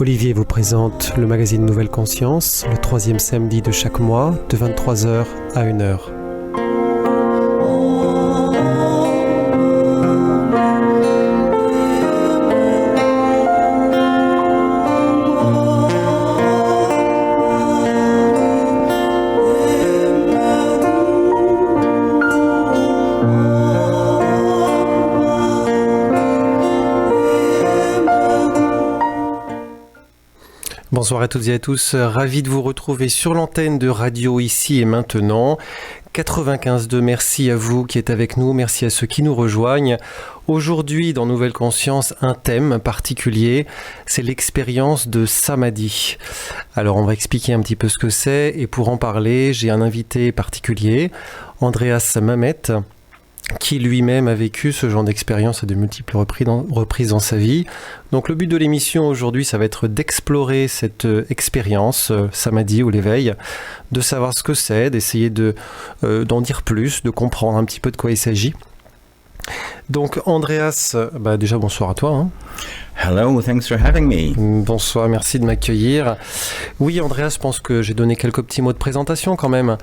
Olivier vous présente le magazine Nouvelle Conscience, le 3e samedi de chaque mois, de 23h à 1h. Bonsoir à toutes et à tous, ravi de vous retrouver sur l'antenne de Radio Ici et Maintenant, 95.2, merci à vous qui êtes avec nous, merci à ceux qui nous rejoignent. Aujourd'hui, dans Nouvelle Conscience, un thème particulier, c'est l'expérience de Samadhi. Alors, on va expliquer un petit peu ce que c'est, et pour en parler, j'ai un invité particulier, Andreas Mamet, qui lui-même a vécu ce genre d'expérience à de multiples reprises dans sa vie. Donc le but de l'émission aujourd'hui, ça va être d'explorer cette expérience, Samadhi ou l'éveil, de savoir ce que c'est, d'essayer d'en dire plus, de comprendre un petit peu de quoi il s'agit. Donc Andreas, déjà bonsoir à toi. Hein. Hello, thanks for having me. Bonsoir, merci de m'accueillir. Oui, Andreas, je pense que j'ai donné quelques petits mots de présentation quand même.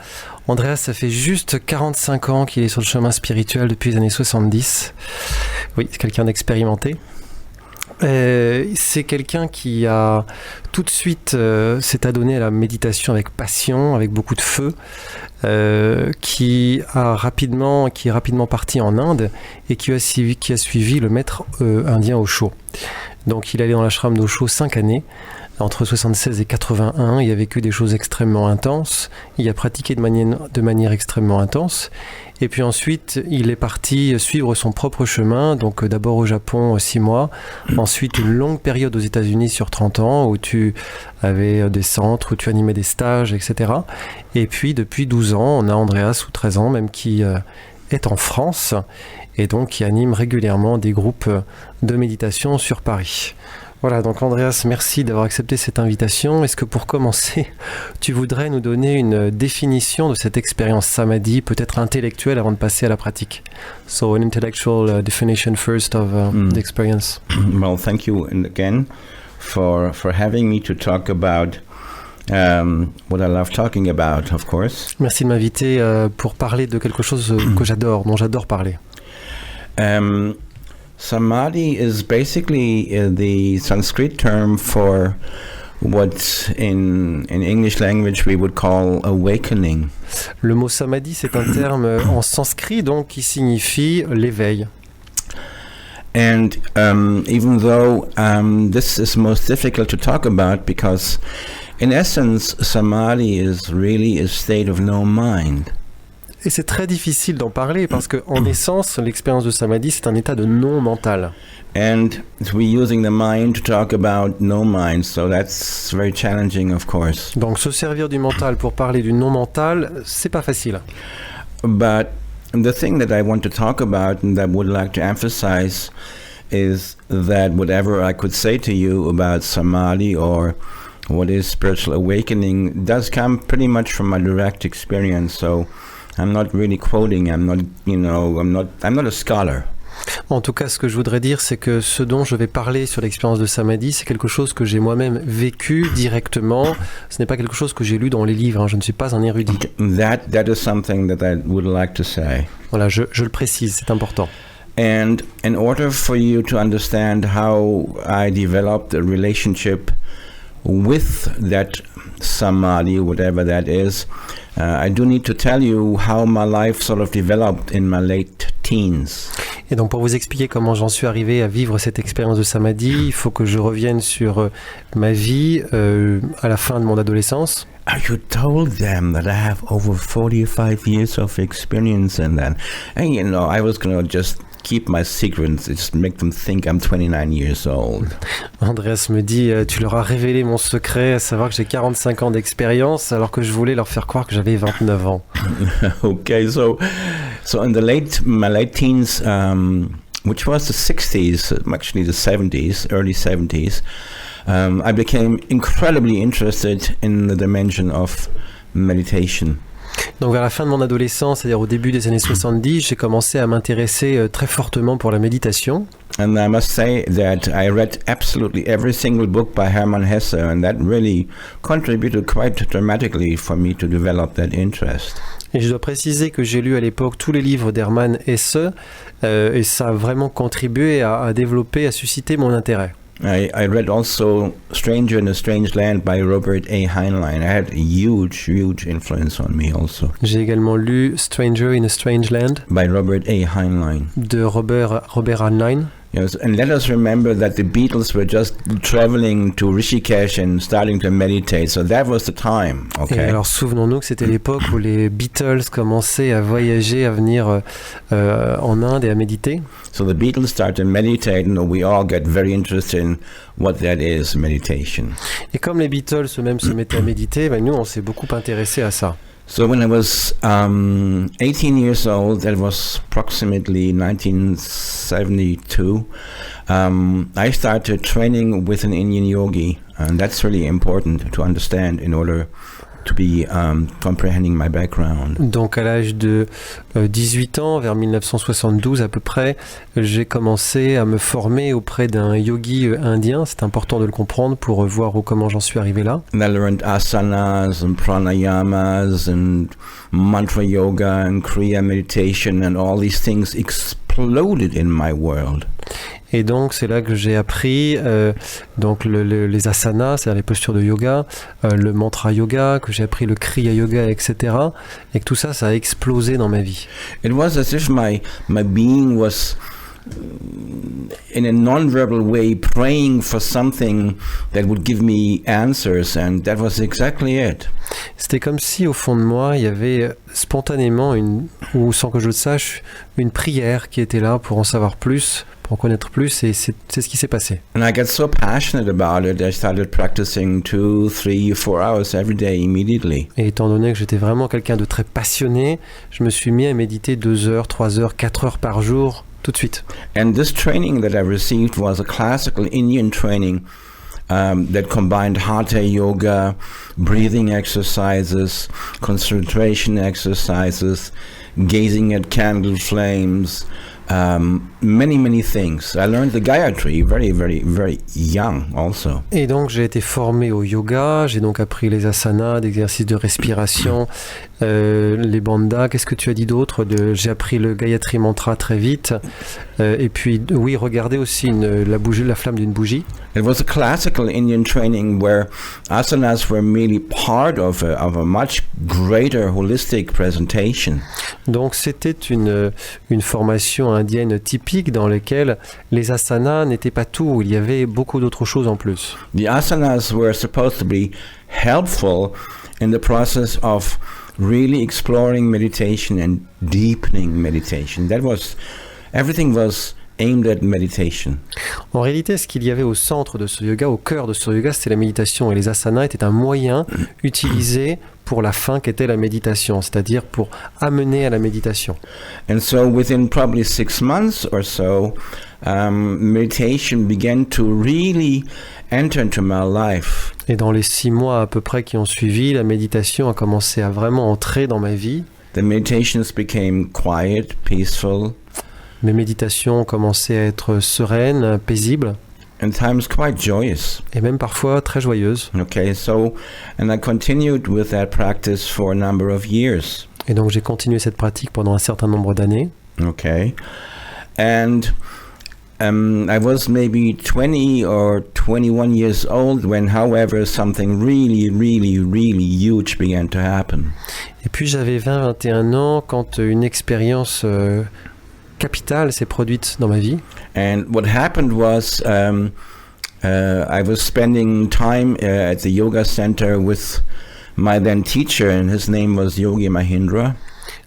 Andreas, ça fait juste 45 ans qu'il est sur le chemin spirituel depuis les années 70. Oui, c'est quelqu'un d'expérimenté. C'est quelqu'un qui a tout de suite s'est adonné à la méditation avec passion, avec beaucoup de feu, qui est rapidement parti en Inde et qui a suivi le maître indien Osho. Donc il est allé dans l'ashram d'Osho 5 années, entre 76 et 81, il a vécu des choses extrêmement intenses, il a pratiqué de manière extrêmement intense, et puis ensuite il est parti suivre son propre chemin, donc d'abord au Japon 6 mois, ensuite une longue période aux États-Unis sur 30 ans, où tu avais des centres, où tu animais des stages, etc. Et puis depuis 12 ans, on a Andreas, ou 13 ans même, qui est en France, et donc qui anime régulièrement des groupes de méditation sur Paris. Voilà, donc Andreas, merci d'avoir accepté cette invitation. Est-ce que pour commencer, tu voudrais nous donner une définition de cette expérience Samadhi, peut-être intellectuelle, avant de passer à la pratique? So, an intellectual definition first of the experience. Well, thank you again for having me to talk about what I love talking about, of course. Merci de m'inviter pour parler de quelque chose que j'adore, dont j'adore parler. Samadhi is basically the Sanskrit term for what in English language we would call awakening. Le mot samadhi, c'est un terme en sanskrit donc qui signifie l'éveil. And even though this is most difficult to talk about because in essence samadhi is really a state of no mind. Et c'est très difficile d'en parler parce qu'en essence, l'expérience de Samadhi, c'est un état de non-mental. And we're using the mind to talk about no mind, so that's very challenging, of course. Donc se servir du mental pour parler du non-mental, c'est pas facile. But the thing that I want to talk about and that I would like to emphasize is that whatever I could say to you about Samadhi or what is spiritual awakening does come pretty much from my direct experience, so I'm not really quoting, I'm not a scholar. En tout cas, ce que je voudrais dire, c'est que ce dont je vais parler sur l'expérience de Samadhi, c'est quelque chose que j'ai moi-même vécu directement. Ce n'est pas quelque chose que j'ai lu dans les livres, hein. Je ne suis pas un érudit. That is something that I would like to say. Voilà, je le précise, c'est important. And in order for you to understand how I developed a relationship with that Samadhi, whatever that is, I do need to tell you how my life sort of developed in my late teens. Et donc pour vous expliquer comment j'en suis arrivé à vivre cette expérience de Samadhi, il faut que je revienne sur ma vie à la fin de mon adolescence. You told them that I have over 45 years of experience in that. And I was going to just keep my secrets, just make them think I'm 29 years old. Andreas me dit, tu leur as révélé mon secret, à savoir que j'ai 45 ans d'expérience, alors que je voulais leur faire croire que j'avais 29 ans. Okay, so in my late teens, which was the 60s, actually the 70s, early 70s, I became incredibly interested in the dimension of meditation. Donc vers la fin de mon adolescence, c'est-à-dire au début des années 70, j'ai commencé à m'intéresser très fortement pour la méditation. And I must say that I read absolutely every single book by Hermann Hesse, and that really contributed quite dramatically for me to develop that interest. Et je dois préciser que j'ai lu à l'époque tous les livres d'Hermann Hesse, et ça a vraiment contribué à développer, à susciter mon intérêt. I read also Stranger in a Strange Land by Robert A. Heinlein. I had a huge influence on me also. J'ai également lu Stranger in a Strange Land By Robert A. Heinlein. de Robert Heinlein. Yes, and let us remember that the Beatles were just traveling to Rishikesh and starting to meditate, so that was the time, Et okay? alors souvenons-nous que c'était l'époque où les Beatles commençaient à voyager, à venir en Inde et à méditer. So the Beatles started meditating, and we all get very interested in what that is, meditation. Et comme les Beatles eux-mêmes se mettaient à méditer, ben nous on s'est beaucoup intéressé à ça. So when I was 18 years old, that was approximately 1972, I started training with an Indian yogi, and that's really important to understand in order to be comprehending my background. Donc à l'âge de 18 ans, vers 1972 à peu près, j'ai commencé à me former auprès d'un yogi indien. C'est important de le comprendre pour voir comment j'en suis arrivé là. And I learned asanas and pranayamas and mantra yoga and kriya meditation, and all these things exploded in my world. Et donc c'est là que j'ai appris donc les asanas, c'est-à-dire les postures de yoga, le mantra yoga, que j'ai appris le kriya yoga, etc. Et que tout ça, ça a explosé dans ma vie. It was as if my being was in a non-verbal way praying for something that would give me answers, and that was exactly it. C'était comme si au fond de moi, il y avait spontanément, ou sans que je le sache, une prière qui était là pour en savoir plus, pour en connaître plus, et c'est ce qui s'est passé. And I got so passionate about it, I started practicing 2, 3, 4 hours every day immediately. Et étant donné que j'étais vraiment quelqu'un de très passionné, je me suis mis à méditer 2 heures, 3 heures, 4 heures par jour, tout de suite. And this training that I received was a classical Indian training that combined hatha yoga, breathing exercises, concentration exercises, gazing at candle flames, many things. I learned the Gayatri very young also. Et donc j'ai été formé au yoga, j'ai donc appris les asanas, des exercices de respiration, les bandhas. Qu'est-ce que tu as dit d'autre? J'ai appris le Gayatri Mantra très vite. Et puis oui, regardez aussi la flamme d'une bougie. It was a classical Indian training where asanas were merely part of a much greater holistic presentation. Donc c'était une formation indienne typique dans laquelle les asanas n'étaient pas tout, il y avait beaucoup d'autres choses en plus. The asanas were supposed to be helpful in the process of really exploring meditation and deepening meditation. Everything was aimed at meditation. En réalité, ce qu'il y avait au centre de ce yoga, au cœur de ce yoga, c'était la méditation. Et les asanas étaient un moyen utilisé pour la fin qu'était la méditation, c'est-à-dire pour amener à la méditation. And so within probably 6 months or so, meditation began to really enter into my life. Et dans les 6 mois à peu près qui ont suivi, la méditation a commencé à vraiment entrer dans ma vie. The meditations became quiet, peaceful. Mes méditations ont commencé à être sereines, paisibles. And times quite joyous. Et même parfois très joyeuses. Okay, and I continued with that practice for a number of years. Et donc j'ai continué cette pratique pendant un certain nombre d'années. Okay, and I was maybe 20 or 21 years old when, however, something really huge began to happen. Et puis j'avais 21 ans quand une expérience capitale s'est produite dans ma vie. And what happened was I was spending time at the yoga center with my then teacher, and his name was Yogi Mahindra.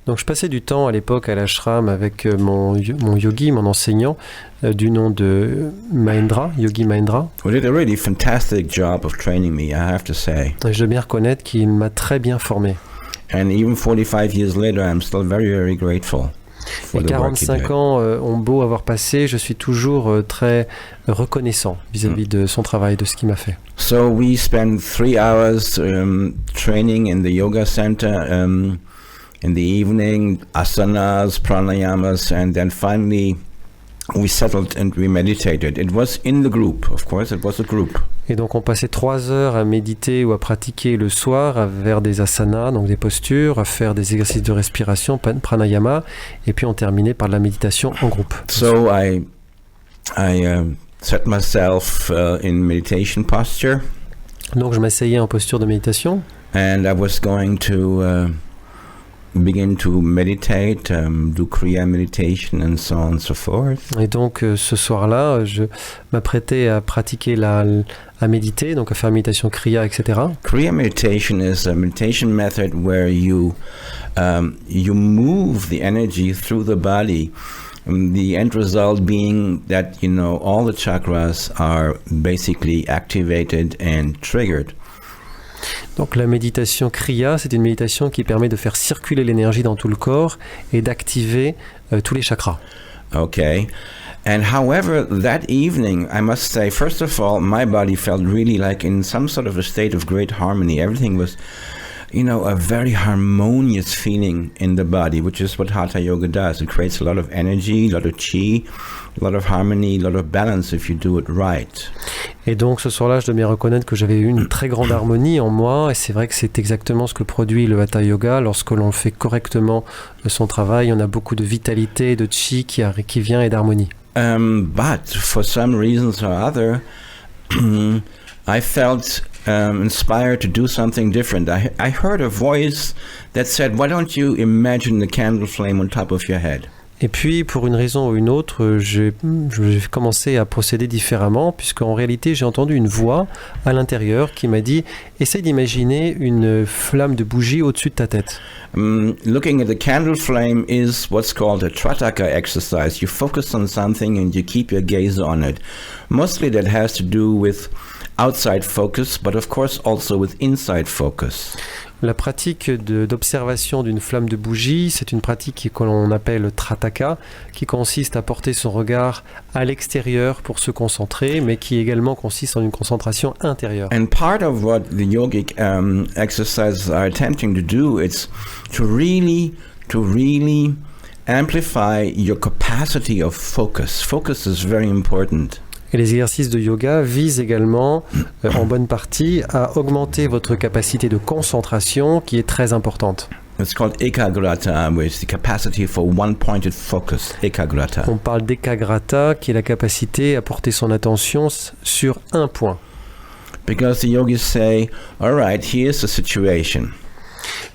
Donc je passais du temps à l'époque à l'ashram avec mon yogi, mon enseignant, du nom de Mahindra, Yogi Mahindra. Who did a really fantastic job of training me, I have to say. Et je dois bien reconnaître qu'il m'a très bien formé. And even 45 years later, I'm still very grateful. Et 45 ans ont beau avoir passé, je suis toujours très reconnaissant vis-à-vis de son travail, de ce qu'il m'a fait. So we spent 3 hours training in the yoga center in the evening, asanas, pranayamas, and then finally we settled and we meditated. It was in the group, of course, it was a group. Et donc on passait 3 heures à méditer ou à pratiquer le soir, à faire des asanas, donc des postures, à faire des exercices de respiration, pranayama, et puis on terminait par de la méditation en groupe. So I set myself in meditation posture. Donc je m'asseyais en posture de méditation. And I was going to begin to meditate, do Kriya meditation and so on and so forth. Et donc ce soir-là, je m'apprêtais à pratiquer à méditer, donc à faire méditation Kriya, etc. Kriya meditation is a meditation method where you move the energy through the body. The end result being that, all the chakras are basically activated and triggered. Donc la méditation Kriya, c'est une méditation qui permet de faire circuler l'énergie dans tout le corps et d'activer tous les chakras. Okay. And however, that evening, I must say, first of all, my body felt really like in some sort of a state of great harmony. Everything was, a very harmonious feeling in the body, which is what Hatha Yoga does. It creates a lot of energy, a lot of chi, a lot of harmony, a lot of balance if you do it right. Et donc ce soir-là, je dois bien reconnaître que j'avais eu une très grande harmonie en moi, et c'est vrai que c'est exactement ce que produit le Hatha Yoga. Lorsque l'on fait correctement son travail, on a beaucoup de vitalité, de chi qui vient et d'harmonie. But for some reasons or other, I felt inspired to do something different. I heard a voice that said, "Why don't you imagine the candle flame on top of your head?" Et puis, pour une raison ou une autre, j'ai commencé à procéder différemment, puisqu'en réalité, j'ai entendu une voix à l'intérieur qui m'a dit « Essaye d'imaginer une flamme de bougie au-dessus de ta tête. » Looking at the candle flame is what's called a Trataka exercise. You focus on something and you keep your gaze on it. Mostly that has to do with outside focus, but of course also with inside focus. La pratique d'observation d'une flamme de bougie, c'est une pratique que l'on appelle Trataka, qui consiste à porter son regard à l'extérieur pour se concentrer, mais qui également consiste en une concentration intérieure. And part of what the yogic exercises are attempting to do is to really amplify your capacity of focus. Focus is very important. Et les exercices de yoga visent également, en bonne partie, à augmenter votre capacité de concentration, qui est très importante. It's called ekagrata, which is the capacity for one-pointed focus. Ekagrata. On parle d'ekagrata, qui est la capacité à porter son attention sur un point. Because the yogis say, all right, here's the situation.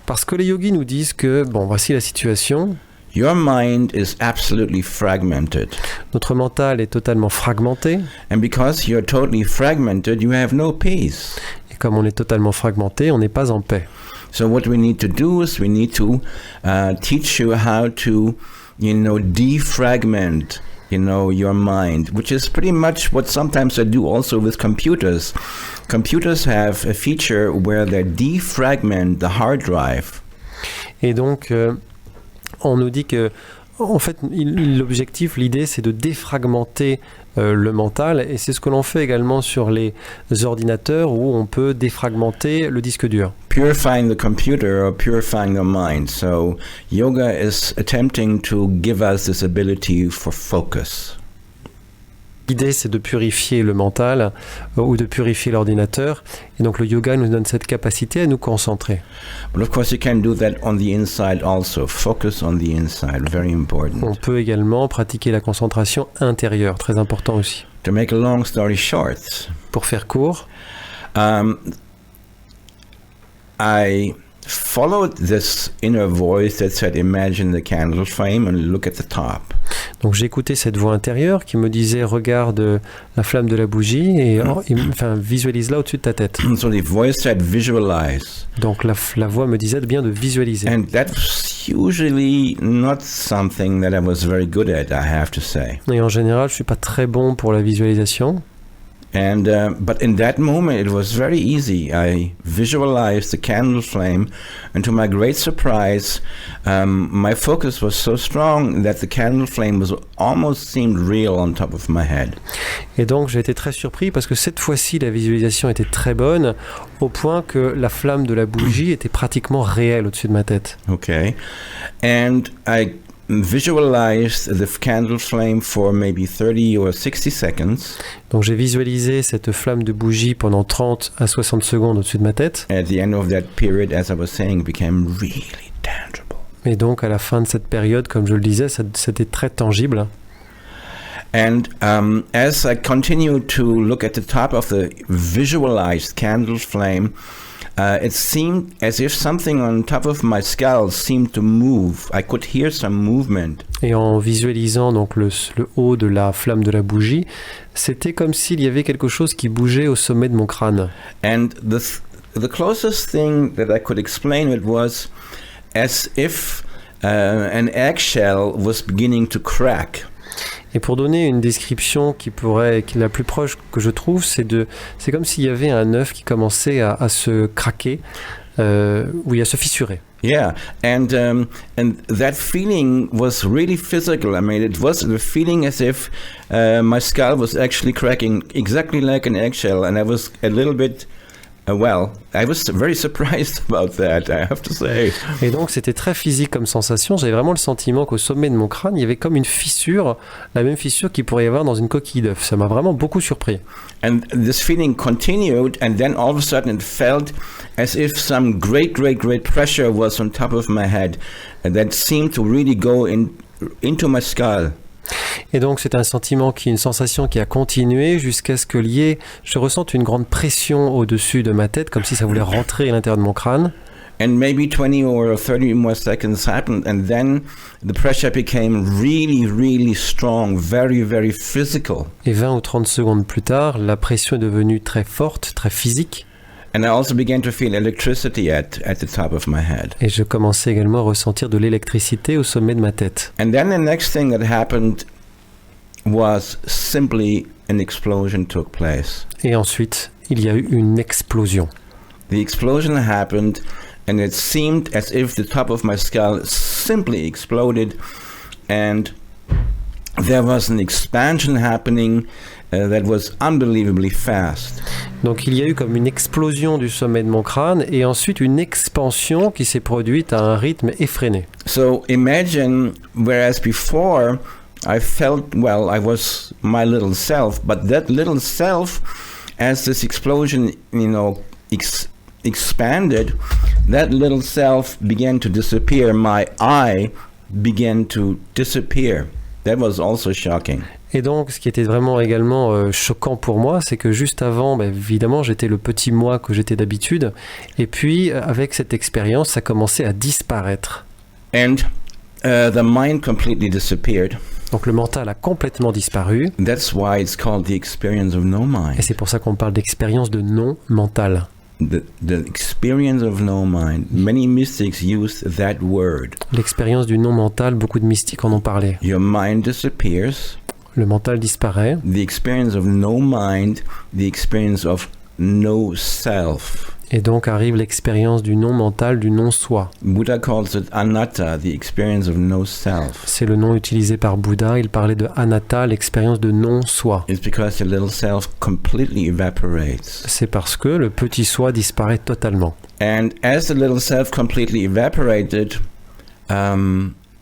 Parce que les yogis nous disent que, voici la situation. Your mind is absolutely fragmented. Notre mental est totalement fragmenté. And because you're totally fragmented, you have no peace. Et comme on est totalement fragmenté, on n'est pas en paix. So what we need to do is we need to teach you how to, defragment, your mind, which is pretty much what sometimes I do also with computers. Computers have a feature where they defragment the hard drive. Et donc, on nous dit que, en fait, l'objectif, l'idée, c'est de défragmenter le mental, et c'est ce que l'on fait également sur les ordinateurs, où on peut défragmenter le disque dur. Purifying the computer or purifying the mind. So, yoga is attempting to give us this ability for focus. L'idée, c'est de purifier le mental ou de purifier l'ordinateur. Et donc, le yoga nous donne cette capacité à nous concentrer. But of course, you can do that on the inside also. Focus on the inside, very important. On peut également pratiquer la concentration intérieure, très important aussi. To make a long story short, pour faire court, I followed this inner voice that said, imagine the candle flame and look at the top. Donc j'ai écouté cette voix intérieure qui me disait regarde la flamme de la bougie et visualise-la au-dessus de ta tête. So the voice said visualize. Donc la voix me disait bien de visualiser. And that's usually not something that I was very good at, I have to say. Et en général, je suis pas très bon pour la visualisation. And but in that moment, it was very easy. I visualized the candle flame, and to my great surprise, my focus was so strong that the candle flame was almost seemed real on top of my head. Et donc j'ai été très surpris parce que cette fois-ci la visualisation était très bonne au point que la flamme de la bougie était pratiquement réelle au-dessus de ma tête. Okay, and I visualized the candle flame for maybe 30 or 60 seconds. Donc j'ai visualisé cette flamme de bougie pendant 30 à 60 secondes au-dessus de ma tête. At the end of that period, as I was saying, it became really tangible. Et donc à la fin de cette période, comme je le disais, c'était très tangible. And as I continued to look at the top of the visualized candle flame, it seemed as if something on top of my skull seemed to move. I could hear some movement. Et en visualisant donc le haut de la flamme de la bougie, c'était comme s'il y avait quelque chose qui bougeait au sommet de mon crâne. And the closest thing that I could explain it was as if an eggshell was beginning to crack. Et pour donner une description qui est la plus proche que je trouve, c'est comme s'il y avait un œuf qui commençait à se craquer, oui, à se fissurer. Yeah, and that feeling was really physical. I mean, it was the feeling as if my skull was actually cracking exactly like an eggshell, and I was a little bit. I was very surprised about that, I have to say. Et donc c'était très physique comme sensation. J'avais vraiment le sentiment qu'au sommet de mon crâne, il y avait comme une fissure, la même fissure qu'il pourrait y avoir dans une coquille d'œuf. Ça m'a vraiment beaucoup surpris. And this feeling continued, and then all of a sudden it felt as if some great pressure was on top of my head, and that seemed to really go into my skull. Et donc c'est une sensation qui a continué jusqu'à ce que je ressente une grande pression au-dessus de ma tête, comme si ça voulait rentrer à l'intérieur de mon crâne. And maybe 20 or 30 more seconds happened, and then the pressure became really strong, very physical. Et 20 ou 30 secondes plus tard, la pression est devenue très forte, très physique. And I also began to feel electricity at the top of my head. Et je commençais également à ressentir de l'électricité au sommet de ma tête. And then the next thing that happened was simply an explosion took place. Et ensuite, il y a eu une explosion. The explosion happened, and it seemed as if the top of my skull simply exploded, and there was an expansion happening that was unbelievably fast. Donc il y a eu comme une explosion du sommet de mon crâne et ensuite une expansion qui s'est produite à un rythme effréné. So imagine, whereas before I felt, I was my little self, but that little self, as this explosion, expanded, that little self began to disappear. My I began to disappear. That was also shocking. Et donc, ce qui était vraiment également choquant pour moi, c'est que juste avant, évidemment, j'étais le petit moi que j'étais d'habitude. Et puis, avec cette expérience, ça commençait à disparaître. And the mind completely disappeared. Donc, le mental a complètement disparu. That's why it's called the experience of no mind. Et c'est pour ça qu'on parle d'expérience de non-mental. The experience of no mind. Many mystics use that word. L'expérience du non-mental, beaucoup de mystiques en ont parlé. Your mind disappears. Le mental disparaît. The experience of no mind, the experience of no self. Et donc arrive l'expérience du non-mental, du non-soi. Buddha calls it anatta, the experience of no self. C'est le nom utilisé par Bouddha. Il parlait de anatta, l'expérience de non-soi. It's because the little self completely evaporates. C'est parce que le petit soi disparaît totalement. And as the little self completely evaporated,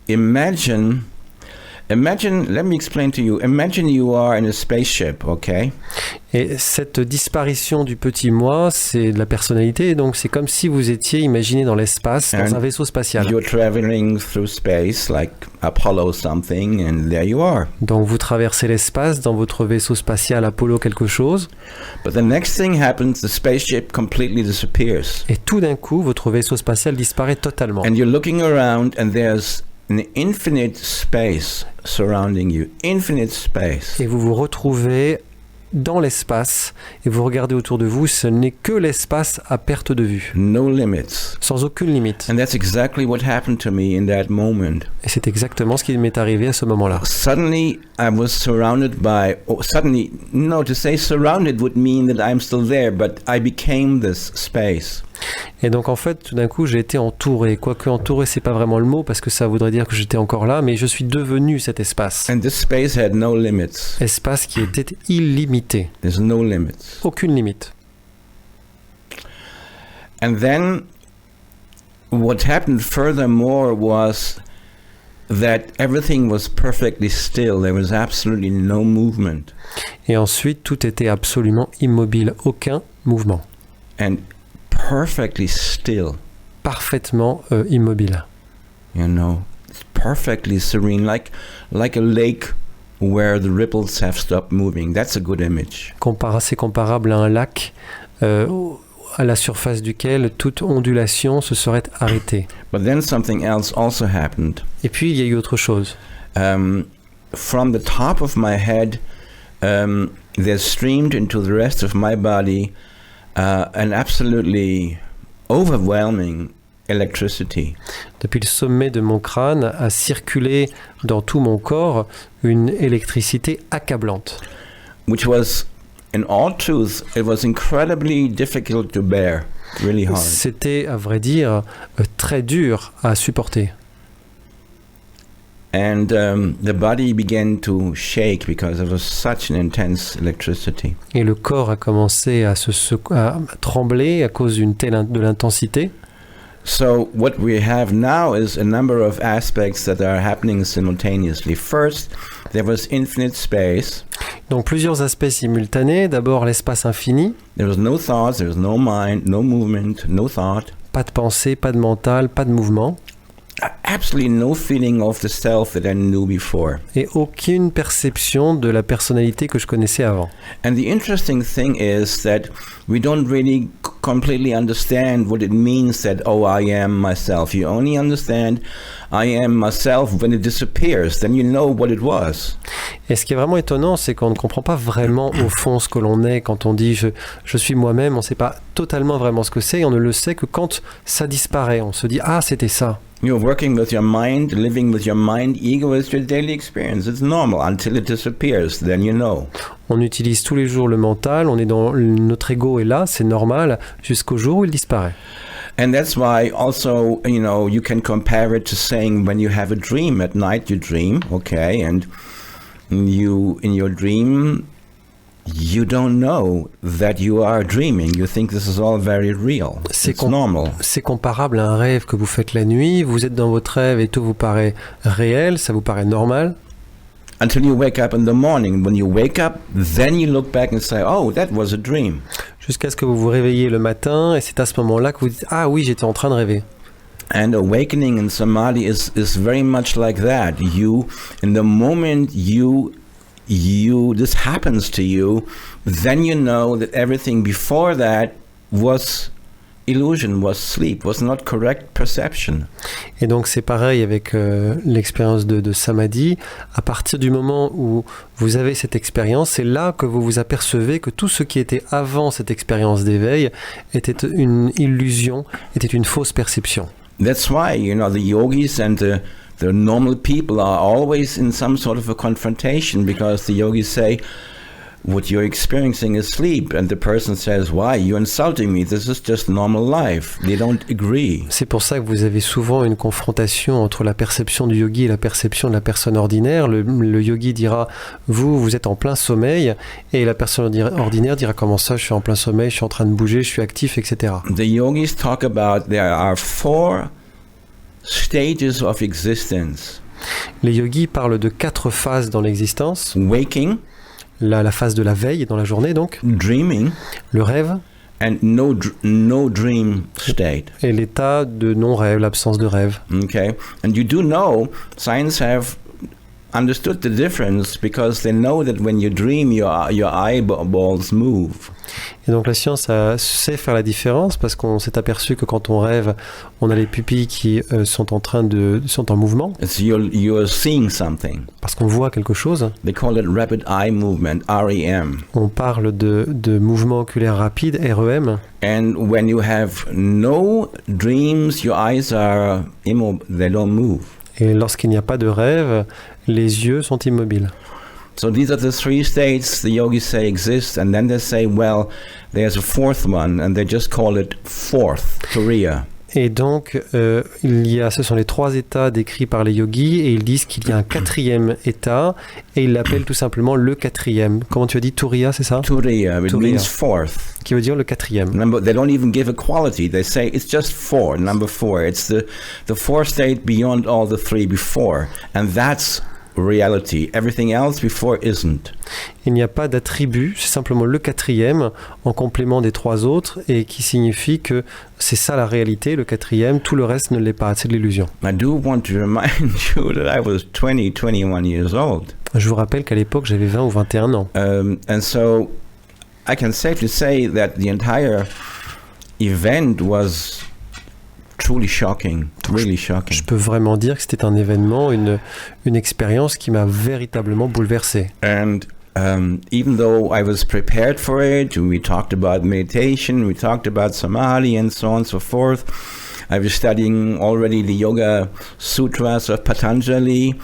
imagine, let me explain to you. Imagine you are in a spaceship, okay? Et cette disparition du petit moi, c'est de la personnalité. Donc c'est comme si vous étiez imaginé dans l'espace, dans un vaisseau spatial. You're traveling through space like Apollo something, and there you are. Donc vous traversez l'espace dans votre vaisseau spatial Apollo quelque chose. But the next thing happens, the spaceship completely disappears. Et tout d'un coup, votre vaisseau spatial disparaît totalement. And you're looking around, and there's an infinite space surrounding you. Infinite space. Et vous vous retrouvez dans l'espace et vous regardez autour de vous, ce n'est que l'espace à perte de vue, no limits. sans aucune limite. And that's exactly what happened to me in that moment. Et c'est exactement ce qui m'est arrivé à ce moment-là. Suddenly, I was surrounded by, to say surrounded would mean that I'm still there, but I became this space. Et donc en fait, tout d'un coup, j'ai été entouré. Quoique entouré, c'est pas vraiment le mot parce que ça voudrait dire que j'étais encore là, mais je suis devenu cet espace. And this space had no limits. Espace qui était illimité. There's no limits. Aucune limite. And then what happened furthermore was that everything was perfectly still. There was absolutely no movement. Et ensuite, tout était absolument immobile, aucun mouvement. And perfectly still. Parfaitement immobile. You know, it's perfectly serene, like a lake where the ripples have stopped moving. That's a good image. C'est comparable à un lac à la surface duquel toute ondulation se serait arrêtée. But then something else also happened. Et puis, il y a eu autre chose. From the top of my head, there streamed into the rest of my body an absolutely overwhelming electricity. Depuis le sommet de mon crâne a circulé dans tout mon corps une électricité accablante. Which was, in all truth, it was incredibly difficult to bear, really hard. C'était, à vrai dire, très dur à supporter. And the body began to shake because there was such an intense electricity. Et le corps a commencé à à trembler à cause de l'intensité. So what we have now is a number of aspects that are happening simultaneously. First, there was infinite space. Donc plusieurs aspects simultanés. D'abord l'espace infini. There was no thoughts, there was no mind, no movement, no thought. Pas de pensée, pas de mental, pas de mouvement. Absolutely no feeling of the self that I knew before. Et aucune perception de la personnalité que je connaissais avant. And the interesting thing is that we don't really completely understand what it means that, oh, I am myself. You only understand I am myself when it disappears. Then you know what it was. Et ce qui est vraiment étonnant, c'est qu'on ne comprend pas vraiment au fond ce que l'on est. Quand on dit je suis moi-même, on ne sait pas totalement vraiment ce que c'est. Et on ne le sait que quand ça disparaît. On se dit ah, c'était ça. You're working with your mind, living with your mind. Ego is your daily experience. It's normal until it disappears. Then you know. On utilise tous les jours le mental. On est dans notre ego est là, c'est normal, jusqu'au jour où il disparaît. And that's why also, you can compare it to saying when you have a dream at night, you dream, okay, and you in your dream you don't know that you are dreaming. You think this is all very real. It's normal. C'est comparable à un rêve que vous faites la nuit. Vous êtes dans votre rêve et tout vous paraît réel, ça vous paraît normal. Until you wake up in the morning. When you wake up, then you look back and say, oh, that was a dream. Jusqu'à ce que vous vous réveillez le matin et c'est à ce moment-là que vous dites ah oui, j'étais en train de rêver. And awakening in Samadhi is very much like that. You, in the moment this happens to you, then you know that everything before that was illusion, was sleep, was not correct perception. Et donc c'est pareil avec l'expérience de Samadhi. À partir du moment où vous avez cette expérience, c'est là que vous vous apercevez que tout ce qui était avant cette expérience d'éveil était une illusion, était une fausse perception. That's why, the yogis and the normal people are always in some sort of a confrontation because the yogis say, what you're experiencing is sleep. And the person says, why? You're insulting me. This is just normal life. They don't agree. C'est pour ça que vous avez souvent une confrontation entre la perception du yogi et la perception de la personne ordinaire. Le yogi dira, vous êtes en plein sommeil. Et la personne ordinaire dira, comment ça, je suis en plein sommeil, je suis en train de bouger, je suis actif, etc. The yogis talk about there are 4 stages of existence. Les yogis parlent de 4 phases dans l'existence. Waking. La phase de la veille dans la journée, donc. Dreaming. Le rêve. And no dream state. Et l'état de non-rêve, l'absence de rêve. Okay. And you do know, science have understood the difference because they know that when you dream, your eyeballs move. Et donc la science sait faire la différence parce qu'on s'est aperçu que quand on rêve, on a les pupilles qui sont en mouvement. It's you're seeing something. Parce qu'on voit quelque chose. They call it rapid eye movement, REM. On parle de mouvement oculaire rapide, REM. And when you have no dreams, your eyes are immobile, they don't move. Et lorsqu'il n'y a pas de rêve, les yeux sont immobiles. So these are the three states the yogis say exist, and then they say, well, there's a fourth one, and they just call it fourth, Turiya. Et donc, ce sont les 3 états décrits par les yogis, et ils disent qu'il y a un 4e état, et ils l'appellent tout simplement le 4e. Comment tu as dit, Turiya, c'est ça? Turiya, it Turiya. means fourth. Qui veut dire le 4e. They don't even give a quality. They say it's just 4, number 4. It's the 4th state beyond all the 3 before, and that's reality. Everything else before isn't. Il n'y a pas d'attribut, c'est simplement le 4e en complément des 3 autres et qui signifie que c'est ça la réalité, le 4e, tout le reste ne l'est pas, c'est de l'illusion. I do want to remind you that I was 21 years old. Je vous rappelle qu'à l'époque j'avais 20 ou 21 ans. And so I can safely say that the entire event was truly shocking, really shocking. Je peux vraiment dire que c'était un événement, une expérience qui m'a véritablement bouleversé. And even though I was prepared for it, we talked about meditation, we talked about samadhi and so on and so forth. I was studying already the Yoga Sutras of Patanjali.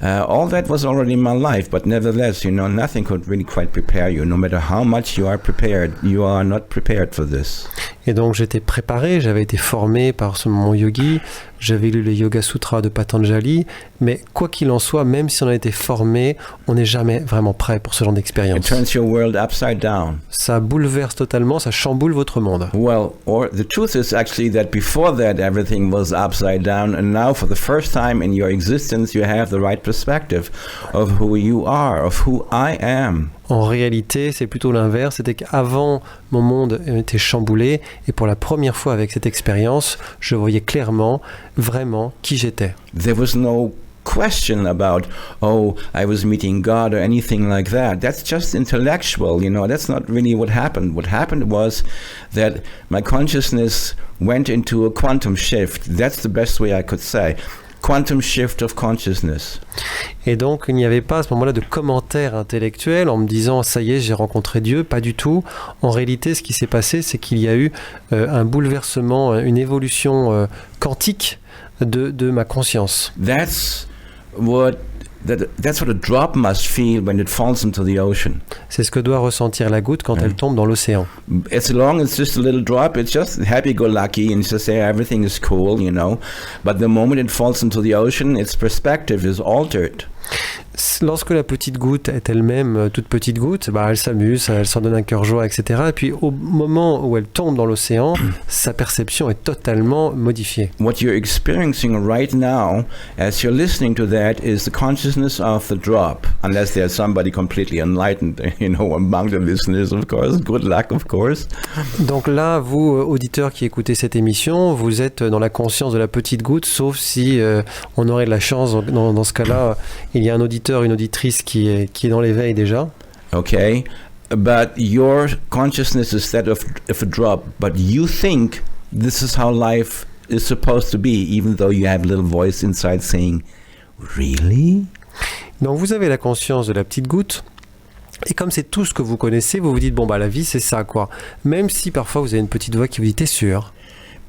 All that was already in my life, but nevertheless, nothing could really quite prepare you. No matter how much you are prepared, you are not prepared for this. Et donc j'étais préparé, j'avais été formé par mon yogi, j'avais lu les Yoga Sutras de Patanjali, mais quoi qu'il en soit, même si on a été formé, on n'est jamais vraiment prêt pour ce genre d'expérience. It turns your world upside down. Ça bouleverse totalement, ça chamboule votre monde. Well, or the truth is actually that before that everything was upside down, and now for the first time in your existence you have the right perspective of who you are, of who I am. En réalité, c'est plutôt l'inverse. C'était qu'avant, mon monde était chamboulé. Et pour la première fois avec cette expérience, je voyais clairement, vraiment, qui j'étais. There was no question about, oh, I was meeting God or anything like that. That's just intellectual, That's not really what happened. What happened was that my consciousness went into a quantum shift. That's the best way I could say. Quantum shift of consciousness. Et donc, il n'y avait pas à ce moment-là de commentaires intellectuels en me disant « ça y est, j'ai rencontré Dieu », pas du tout. En réalité, ce qui s'est passé, c'est qu'il y a eu un bouleversement, une évolution quantique de ma conscience. That's what a drop must feel when it falls into the ocean. C'est ce que doit ressentir la goutte quand elle tombe dans l'océan. As long as it's just a little drop, it's just happy-go-lucky and just say everything is cool, But the moment it falls into the ocean, its perspective is altered. Lorsque la petite goutte est elle-même toute petite goutte, elle s'amuse, elle s'en donne un cœur joie, etc. Et puis au moment où elle tombe dans l'océan, sa perception est totalement modifiée. What you're experiencing right now, as you're listening to that, is the consciousness of the drop. Unless there's somebody completely enlightened, among the listeners, of course. Good luck, of course. Donc là, vous, auditeurs qui écoutez cette émission, vous êtes dans la conscience de la petite goutte, sauf si on aurait de la chance, dans ce cas-là, il y a un auditeur, une auditrice qui est dans l'éveil déjà. Okay, but your consciousness is that of a drop, but you think this is how life is supposed to be, even though you have a little voice inside saying, really? Donc vous avez la conscience de la petite goutte. Et comme c'est tout ce que vous connaissez, vous vous dites, la vie c'est ça, quoi. Même si parfois vous avez une petite voix qui vous dit, t'es sûr?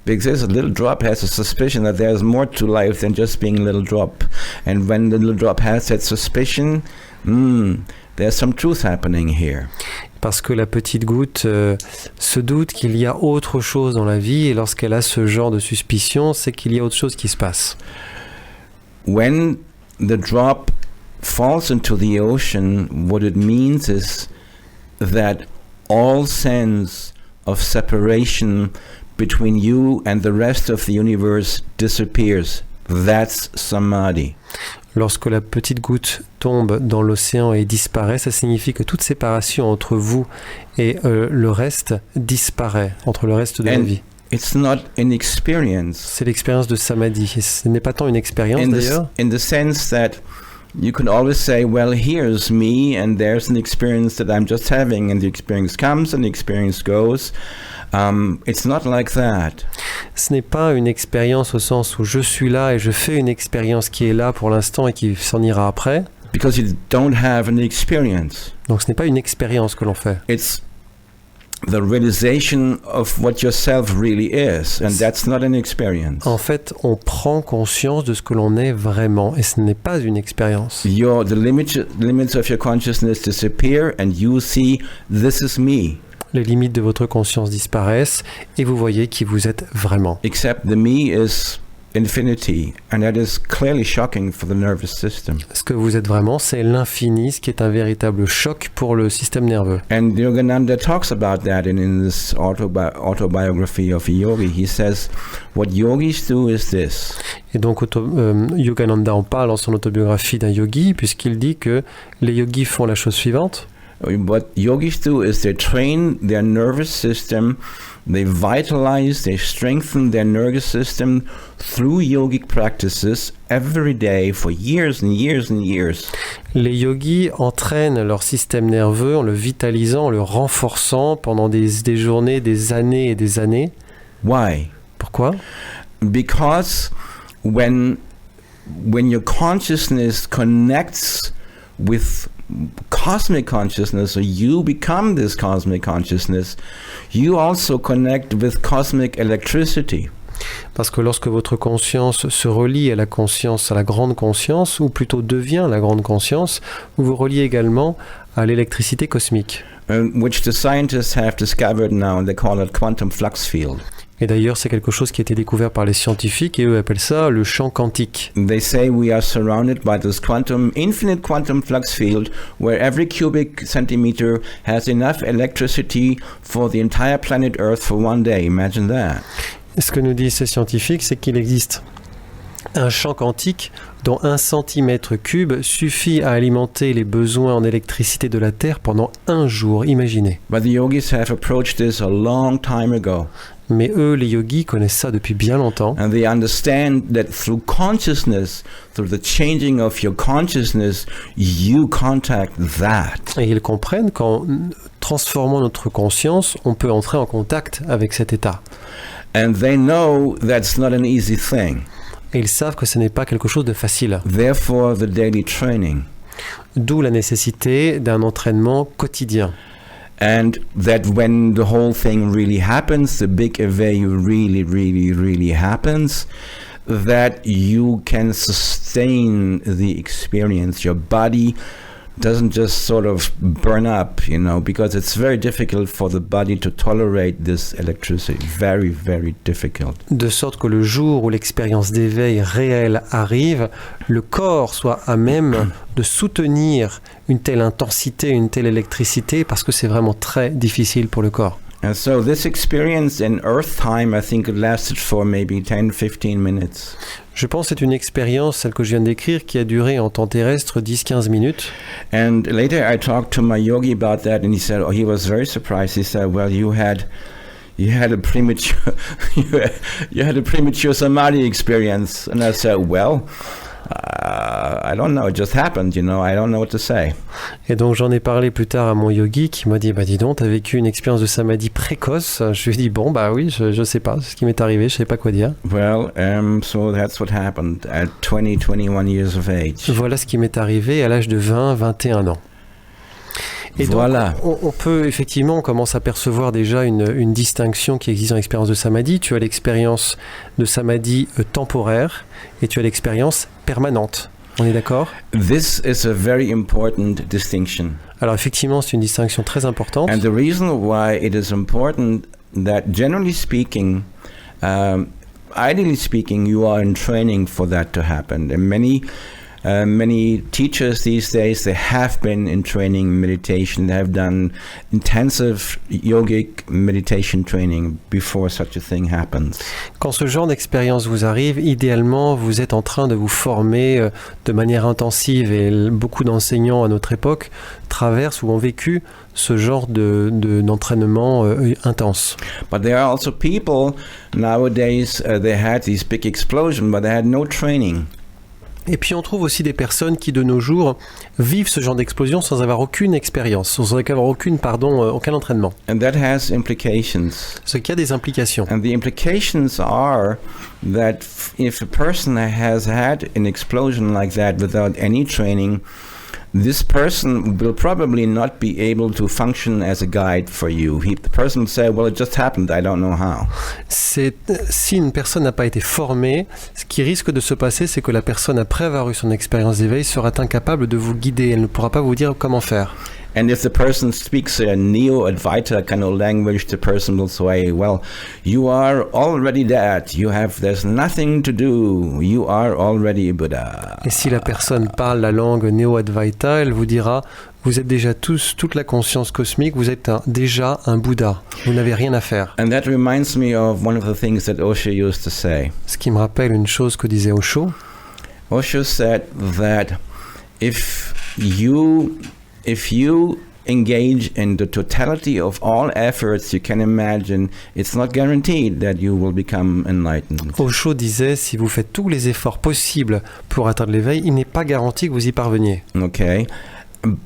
Because a little drop has a suspicion that there's more to life than just being a little drop. And when the little drop has that suspicion, there's some truth happening here. Parce que la petite goutte se doute qu'il y a autre chose dans la vie, et lorsqu'elle a ce genre de suspicion, c'est qu'il y a autre chose qui se passe. When the drop falls into the ocean, what it means is that all sense of separation between you and the rest of the universe disappears. That's samadhi. Lorsque la petite goutte tombe dans l'océan et disparaît, ça signifie que toute séparation entre vous et le reste disparaît, entre le reste de la vie. It's not an experience. C'est l'expérience de samadhi. Et ce n'est pas tant une expérience d'ailleurs. In the sense that you could always say, well, here's me, and there's an experience that I'm just having, and the experience comes and the experience goes. It's not like that. Ce n'est pas une expérience au sens où je suis là et je fais une expérience qui est là pour l'instant et qui s'en ira après. Because you don't have an experience. Donc ce n'est pas une expérience que l'on fait. It's the realization of what yourself really is, and that's not an experience. En fait, on prend conscience de ce que l'on est vraiment et ce n'est pas une expérience. The limits of your consciousness disappear, and you see, this is me. Les limites de votre conscience disparaissent et vous voyez qui vous êtes vraiment. Except the me is infinity, and that is clearly shocking for the nervous system. Ce que vous êtes vraiment, c'est l'infini, ce qui est un véritable choc pour le système nerveux. And Yogananda talks about that in this autobiography of a yogi. He says, what yogis do is this. Et donc Yogananda en parle dans son autobiographie d'un yogi, puisqu'il dit que les yogis font la chose suivante. What yogis do is they train their nervous system, they vitalize, they strengthen their nervous system through yogic practices every day for years and years and years. Les yogis entraînent leur système nerveux en le vitalisant, en le renforçant pendant des journées, des années et des années. Why? Pourquoi? Because when your consciousness connects with cosmic consciousness, or you become this cosmic consciousness, you also connect with cosmic electricity. Parce que lorsque votre conscience se relie à la conscience, à la grande conscience, ou plutôt devient la grande conscience, vous vous reliez également à l'électricité cosmique. Which the scientists have discovered now, and they call it quantum flux field. Et d'ailleurs, c'est quelque chose qui a été découvert par les scientifiques et eux appellent ça le champ quantique. They say we are surrounded by this infinite quantum flux field where every cubic centimeter has enough electricity for the entire planet Earth for one day. Imagine that. Et ce que nous disent ces scientifiques, c'est qu'il existe un champ quantique dont 1 cm3 suffit à alimenter les besoins en électricité de la Terre pendant un jour, imaginez. But the yogis have approached this a long time ago. Mais eux, les yogis, connaissent ça depuis bien longtemps. And they understand that through consciousness, through the changing of your consciousness, you contact that. Et ils comprennent qu'en transformant notre conscience, on peut entrer en contact avec cet état. And they know that's not an easy thing. Et ils savent que ce n'est pas quelque chose de facile. Therefore, the daily training. D'où la nécessité d'un entraînement quotidien. And that when the whole thing really happens, the big éveil really happens, that you can sustain the experience. Your body doesn't just sort of burn up, because it's very difficult for the body to tolerate this electricity. Very, very difficult. De sorte que le jour où l'expérience d'éveil réelle arrive, le corps soit à même de soutenir une telle intensité, une telle électricité, parce que c'est vraiment très difficile pour le corps. And so this experience in Earth time, I think it lasted for maybe 10-15 minutes. Je pense que c'est une expérience, celle que je viens de décrire, qui a duré en temps terrestre 10-15 minutes. And later I talked to my yogi about that, and he said, he was very surprised. He said, well, you had a premature you had a premature samadhi experience. And I said, well, I don't know, it just happened, I don't know what to say. Et donc j'en ai parlé plus tard à mon yogi qui m'a dit, dis donc, t'as vécu une expérience de samadhi précoce. Je lui ai dit, oui, je sais pas, c'est ce qui m'est arrivé, je sais pas quoi dire. Well, so that's what happened at 21 years of age. Voilà ce qui m'est arrivé à l'âge de 21 ans. Et voilà. Donc, on peut effectivement, on commence à percevoir déjà une distinction qui existe dans l'expérience de samadhi. Tu as l'expérience de samadhi temporaire et tu as l'expérience permanente. On est d'accord? This is a very important distinction. Alors effectivement, c'est une distinction très importante. And the reason why it is important that generally speaking, ideally speaking, you are in training for that to happen. And many teachers these days, they have been in training meditation. They have done intensive yogic meditation training before such a thing happens. Quand ce genre d'expérience vous arrive, idéalement, vous êtes en train de vous former de manière intensive et beaucoup d'enseignants à notre époque traversent ou ont vécu ce genre d'entraînement intense. But there are also people nowadays, they had these big explosions, but they had no training. Et puis on trouve aussi des personnes qui de nos jours vivent ce genre d'explosion sans avoir aucune expérience, sans avoir aucun entraînement. And that has implications. Ce qui a des implications. And the implications are that if a person has had an explosion like that without any training, this person will probably not be able to function as a guide for you. The person will say, well, it just happened, I don't know how. Si une personne n'a pas été formée, ce qui risque de se passer, c'est que la personne, après avoir eu son expérience d'éveil, sera incapable de vous guider. Elle ne pourra pas vous dire comment faire. And if the person speaks a Neo-Advaita kind of language, the person will say, well, you are already that. There's nothing to do. You are already a Buddha. Et si la personne parle la langue Neo-Advaita, elle vous dira, vous êtes déjà toute la conscience cosmique, vous êtes déjà un Bouddha. Vous n'avez rien à faire. And that reminds me of one of the things that Osho used to say. Ce qui me rappelle une chose que disait Osho. Osho said that if you engage in the totality of all efforts you can imagine, it's not guaranteed that you will become enlightened. Osho disait, si vous faites tous les efforts possibles pour atteindre l'éveil, il n'est pas garanti que vous y parveniez. Okay.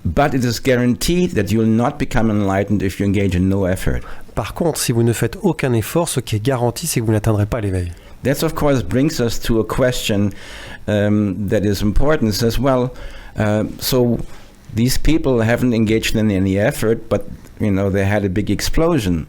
But it is guaranteed that you will not become enlightened if you engage in no effort. Par contre, si vous ne faites aucun effort, ce qui est garanti, c'est que vous n'atteindrez pas l'éveil. That of course brings us to a question that is important. It says, well, so these people haven't engaged in any effort, but they had a big explosion.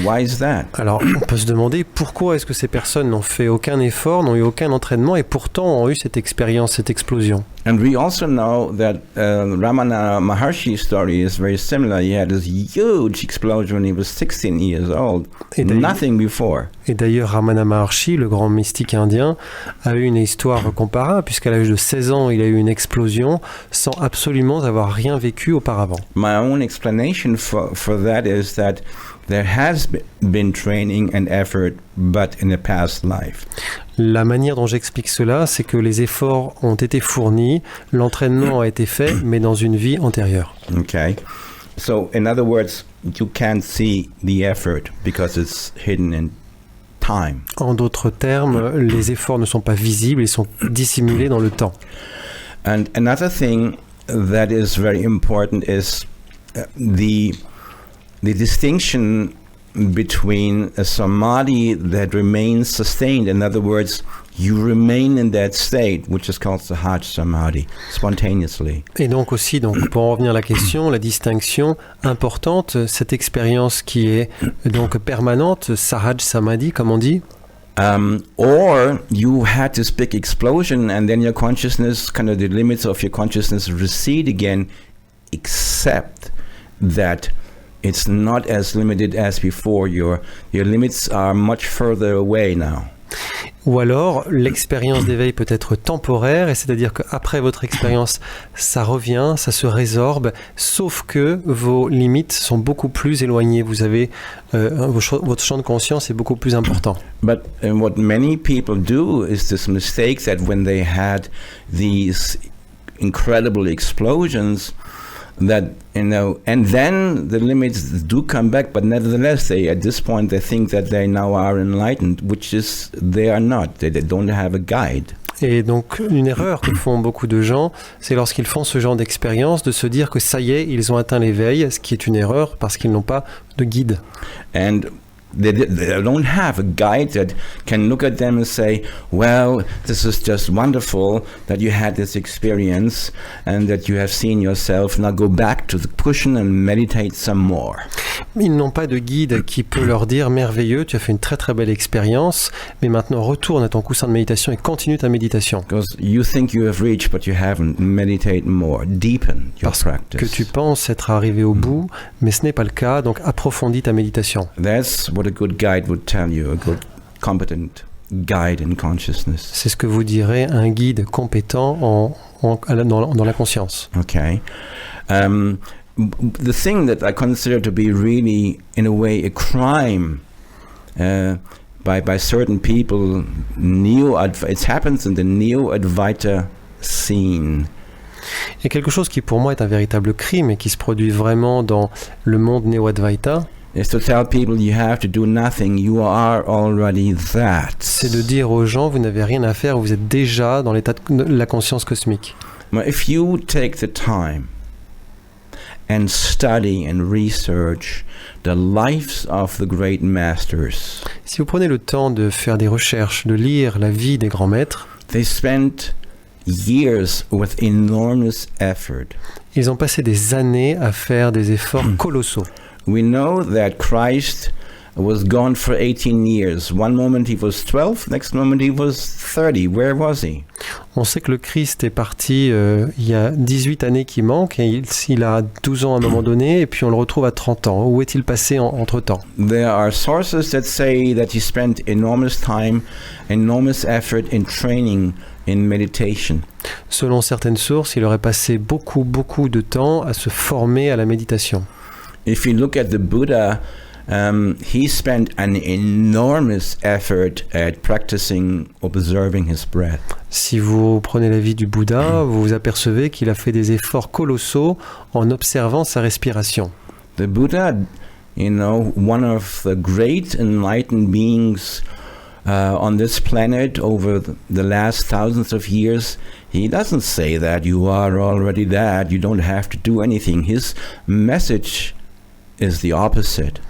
Why is that? Alors, on peut se demander pourquoi est-ce que ces personnes n'ont fait aucun effort, n'ont eu aucun entraînement et pourtant ont eu cette expérience, cette explosion. And we also know that Ramana Maharshi's story is very similar. He had this huge explosion when he was 16 years old. Nothing before. Et d'ailleurs, Ramana Maharshi, le grand mystique indien, a eu une histoire comparable puisqu'à l'âge de 16 ans, il a eu une explosion sans absolument avoir rien vécu auparavant. My own explanation for that is that there has been training and effort, but in a past life. La manière dont j'explique cela, c'est que les efforts ont été fournis, l'entraînement a été fait, mais dans une vie antérieure. Okay. So, in other words, you can't see the effort because it's hidden in time. En d'autres termes, les efforts ne sont pas visibles, ils sont dissimulés dans le temps. And another thing that is very important is the distinction between a samadhi that remains sustained. In other words, you remain in that state, which is called sahaj samadhi, spontaneously. Et donc aussi, pour en revenir à la question, la distinction importante, cette expérience qui est donc permanente, sahaj samadhi, comme on dit. Or you had this big explosion and then your consciousness, kind of the limits of your consciousness recede again, except that it's not as limited as before. Your limits are much further away now. Ou alors, l'expérience d'éveil peut être temporaire, et c'est-à-dire qu'après votre expérience, ça revient, ça se résorbe, sauf que vos limites sont beaucoup plus éloignées. Vous avez votre champ de conscience est beaucoup plus important. But what many people do is this mistake that when they had these incredible explosions, that and then the limits do come back, but nevertheless at this point they think that they now are enlightened, which is they are not. They don't have a guide. Et donc une erreur que font beaucoup de gens, c'est lorsqu'ils font ce genre d'expérience de se dire que ça y est, ils ont atteint l'éveil, ce qui est une erreur parce qu'ils n'ont pas de guide. And they don't have a guide that can look at them and say, well, this is just wonderful that you had this experience and that you have seen yourself. Now go back to the cushion and meditate some more. Ils n'ont pas de guide qui peut leur dire, merveilleux, tu as fait une très très belle expérience, mais maintenant retourne à ton coussin de méditation et continue ta méditation. Because you think you have reached, but you haven't. Meditate more, deepen your practice. Que tu penses être arrivé au bout, mais ce n'est pas le cas, donc approfondis ta méditation. That's what a good guide would tell you, a good, competent guide in consciousness. C'est ce que vous direz un guide compétent dans la conscience. Okay. The thing that I consider to be really, in a way, a crime by certain people, it happens in the Neo-Advaita scene. Et quelque chose qui pour moi est un véritable crime et qui se produit vraiment dans le monde Neo-Advaita. is to tell people you have to do nothing. You are already that. C'est de dire aux gens, vous n'avez rien à faire, vous êtes déjà dans l'état de la conscience cosmique. But if you take the time and study and research the lives of the great masters, Si vous prenez le temps de faire des recherches, de lire la vie des grands maîtres, they spent years with enormous effort. ils ont passé des années à faire des efforts colossaux. We know that Christ was gone for 18 years. One moment he was 12, next moment he was 30. Where was he? On sait que le Christ est parti il y a 18 années qui manquent, et il a 12 ans à un moment donné, et puis on le retrouve à 30 ans. Où est-il passé entre-temps ? There are sources that say that he spent enormous time, enormous effort in training in meditation. Selon certaines sources, il aurait passé beaucoup de temps à se former à la méditation. If you look at the Buddha, he spent an enormous effort at practicing observing his breath. Si vous prenez la vie du Bouddha, vous vous apercevez qu'il a fait des efforts colossaux en observant sa respiration. The Buddha, one of the great enlightened beings on this planet over the last thousands of years, he doesn't say that you are already that, you don't have to do anything. His message is the opposite.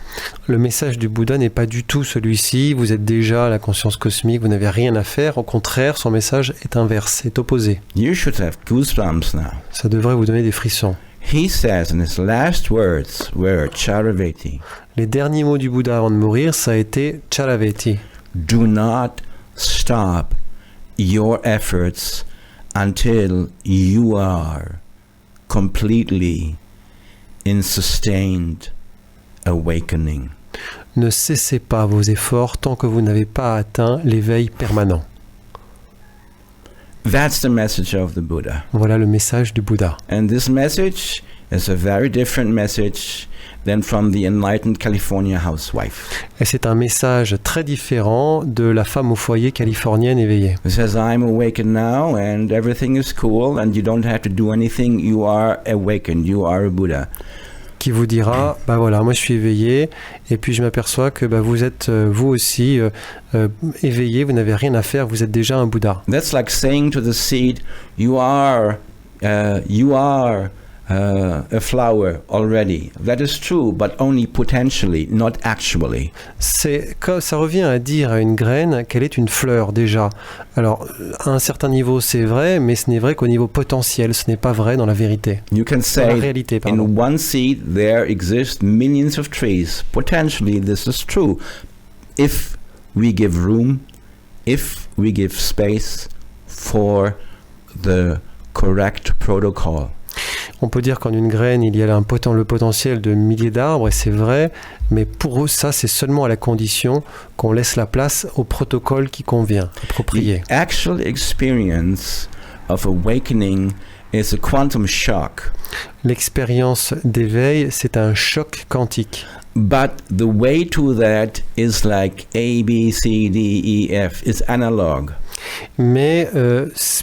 Le message du Bouddha n'est pas du tout celui-ci, vous êtes déjà la conscience cosmique, vous n'avez rien à faire. Au contraire, son message est inverse, est opposé. You should have goosebumps now. Ça devrait vous donner des frissons. He says, and his last words were Charaveti. Les derniers mots du Bouddha avant de mourir, ça a été Charaveti. Do not stop your efforts until you are completely in sustained awakening. Ne cessez pas vos efforts tant que vous n'avez pas atteint l'éveil permanent. That's the message of the Buddha. Voilà le message du Bouddha. And this message is a very different message than from the enlightened California housewife. Et c'est un message très différent de la femme au foyer californienne éveillée. It says, I'm awakened now and everything is cool and you don't have to do anything. You are awakened. You are a Buddha. Qui vous dira, bah voilà, moi je suis éveillé, et puis je m'aperçois que vous êtes vous aussi éveillé, vous n'avez rien à faire, vous êtes déjà un Bouddha. That's like saying to the seed, you are a flower already. That is true, but only potentially, not actually. Ça revient à dire à une graine qu'elle est une fleur déjà. Alors, à un certain niveau, c'est vrai, mais ce n'est vrai qu'au niveau potentiel, ce n'est pas vrai dans la vérité. You can say, dans la réalité, in one seed there exist millions of trees. Potentially, this is true. If we give room, if we give space for the correct protocol. On peut dire qu'en une graine, il y a le potentiel de milliers d'arbres, et c'est vrai, mais pour eux, ça, c'est seulement à la condition qu'on laisse la place au protocole qui convient, approprié. The actual experience of awakening is a quantum shock. L'expérience d'éveil, c'est un choc quantique. But the way to that is like A, B, C, D, E, F. It's analog. Mais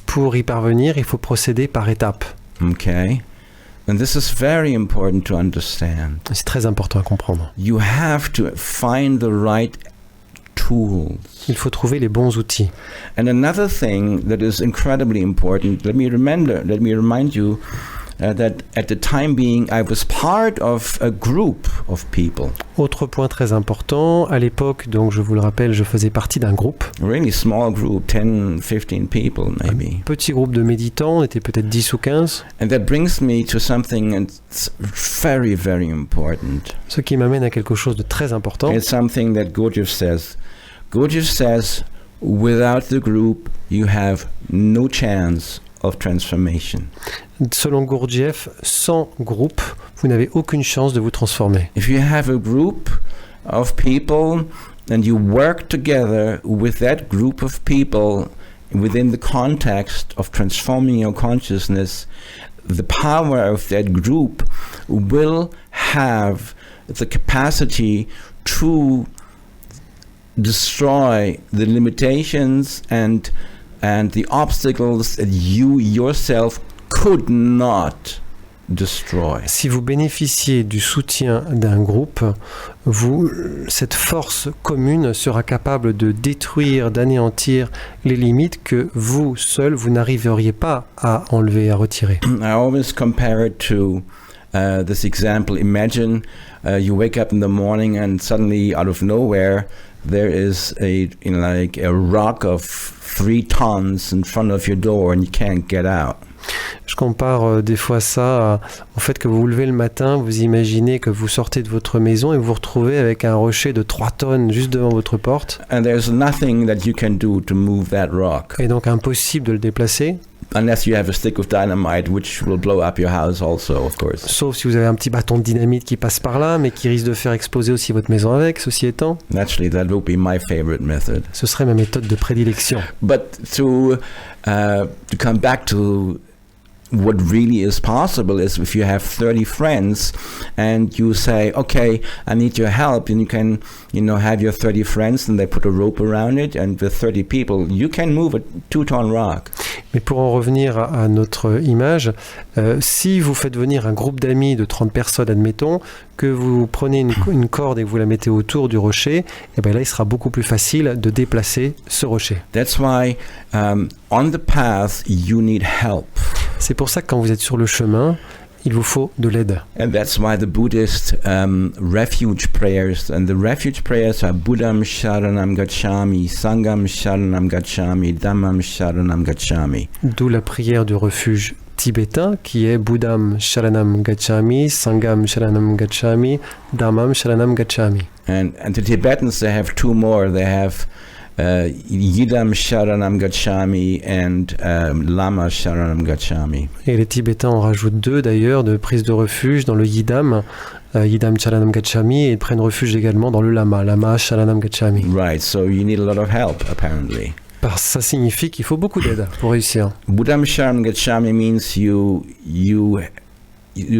pour y parvenir, il faut procéder par étapes. Okay. And this is very important to understand. C'est très important à comprendre. You have to find the right tools. Il faut trouver les bons outils. And another thing that is incredibly important, let me remind you that at the time being, I was part of a group of people. Autre point très important, à l'époque, donc je vous le rappelle, je faisais partie d'un groupe. A really small group, 10, 15 people maybe. Un petit groupe de méditants, on était peut-être 10 ou 15. And that brings me to something that's very, very important. Ce qui m'amène à quelque chose de très important. It's something that Gurdjieff says. Gurdjieff says, without the group, you have no chance of transformation. Selon Gurdjieff, sans groupe, vous n'avez aucune chance de vous transformer. If you have a group of people and you work together with that group of people within the context of transforming your consciousness, the power of that group will have the capacity to destroy the limitations and the obstacles that you yourself could not destroy. Si vous bénéficiez du soutien d'un groupe, cette force commune sera capable de détruire, d'anéantir les limites que vous, seul, vous n'arriveriez pas à enlever, à retirer. I always compare it to this example. Imagine you wake up in the morning and suddenly, out of nowhere, there is a rock of 3 tons in front of your door and you can't get out. Je compare des fois ça au fait que vous vous levez le matin, vous imaginez que vous sortez de votre maison et vous vous retrouvez avec un rocher de 3 tonnes juste devant votre porte. And there's nothing that you can do to move that rock. Et donc impossible de le déplacer. Unless you have a stick of dynamite, which will blow up your house also, of course. Sauf si vous avez un petit bâton de dynamite qui passe par là, mais qui risque de faire exploser aussi votre maison avec, ceci étant. Naturally, that would be my favorite method. Ce serait ma méthode de prédilection. But to come back to what really is possible is if you have 30 friends and you say, okay, I need your help, and you can, have your 30 friends and they put a rope around it, and with 30 people, you can move a 2-ton rock. Mais pour en revenir à notre image, si vous faites venir un groupe d'amis de 30 personnes, admettons, que vous prenez une corde et que vous la mettez autour du rocher, et bien là, il sera beaucoup plus facile de déplacer ce rocher. That's why on the path, you need help. C'est pour ça que quand vous êtes sur le chemin, il vous faut de l'aide. And that's why the Buddhist refuge prayers, and the refuge prayers are Buddham Sharanam Gacchami, Sangam Sharanam Gacchami, Dhammam Sharanam Gacchami. D'où la prière du refuge tibétain qui est Buddham Sharanam Gacchami, Sangam Sharanam Gacchami, Dhammam Sharanam Gacchami. And the Tibetans, they have 2 more. They have Yidam Sharanam Gacchami and Lama Sharanam Gacchami. Et les Tibétains en rajoutent 2 d'ailleurs de prise de refuge dans le Yidam, Yidam Sharanam Gacchami, et ils prennent refuge également dans le Lama Sharanam Gacchami. Right, so you need a lot of help apparently. Parce que ça signifie qu'il faut beaucoup d'aide pour réussir. Buddham Sharanam Gacchami means you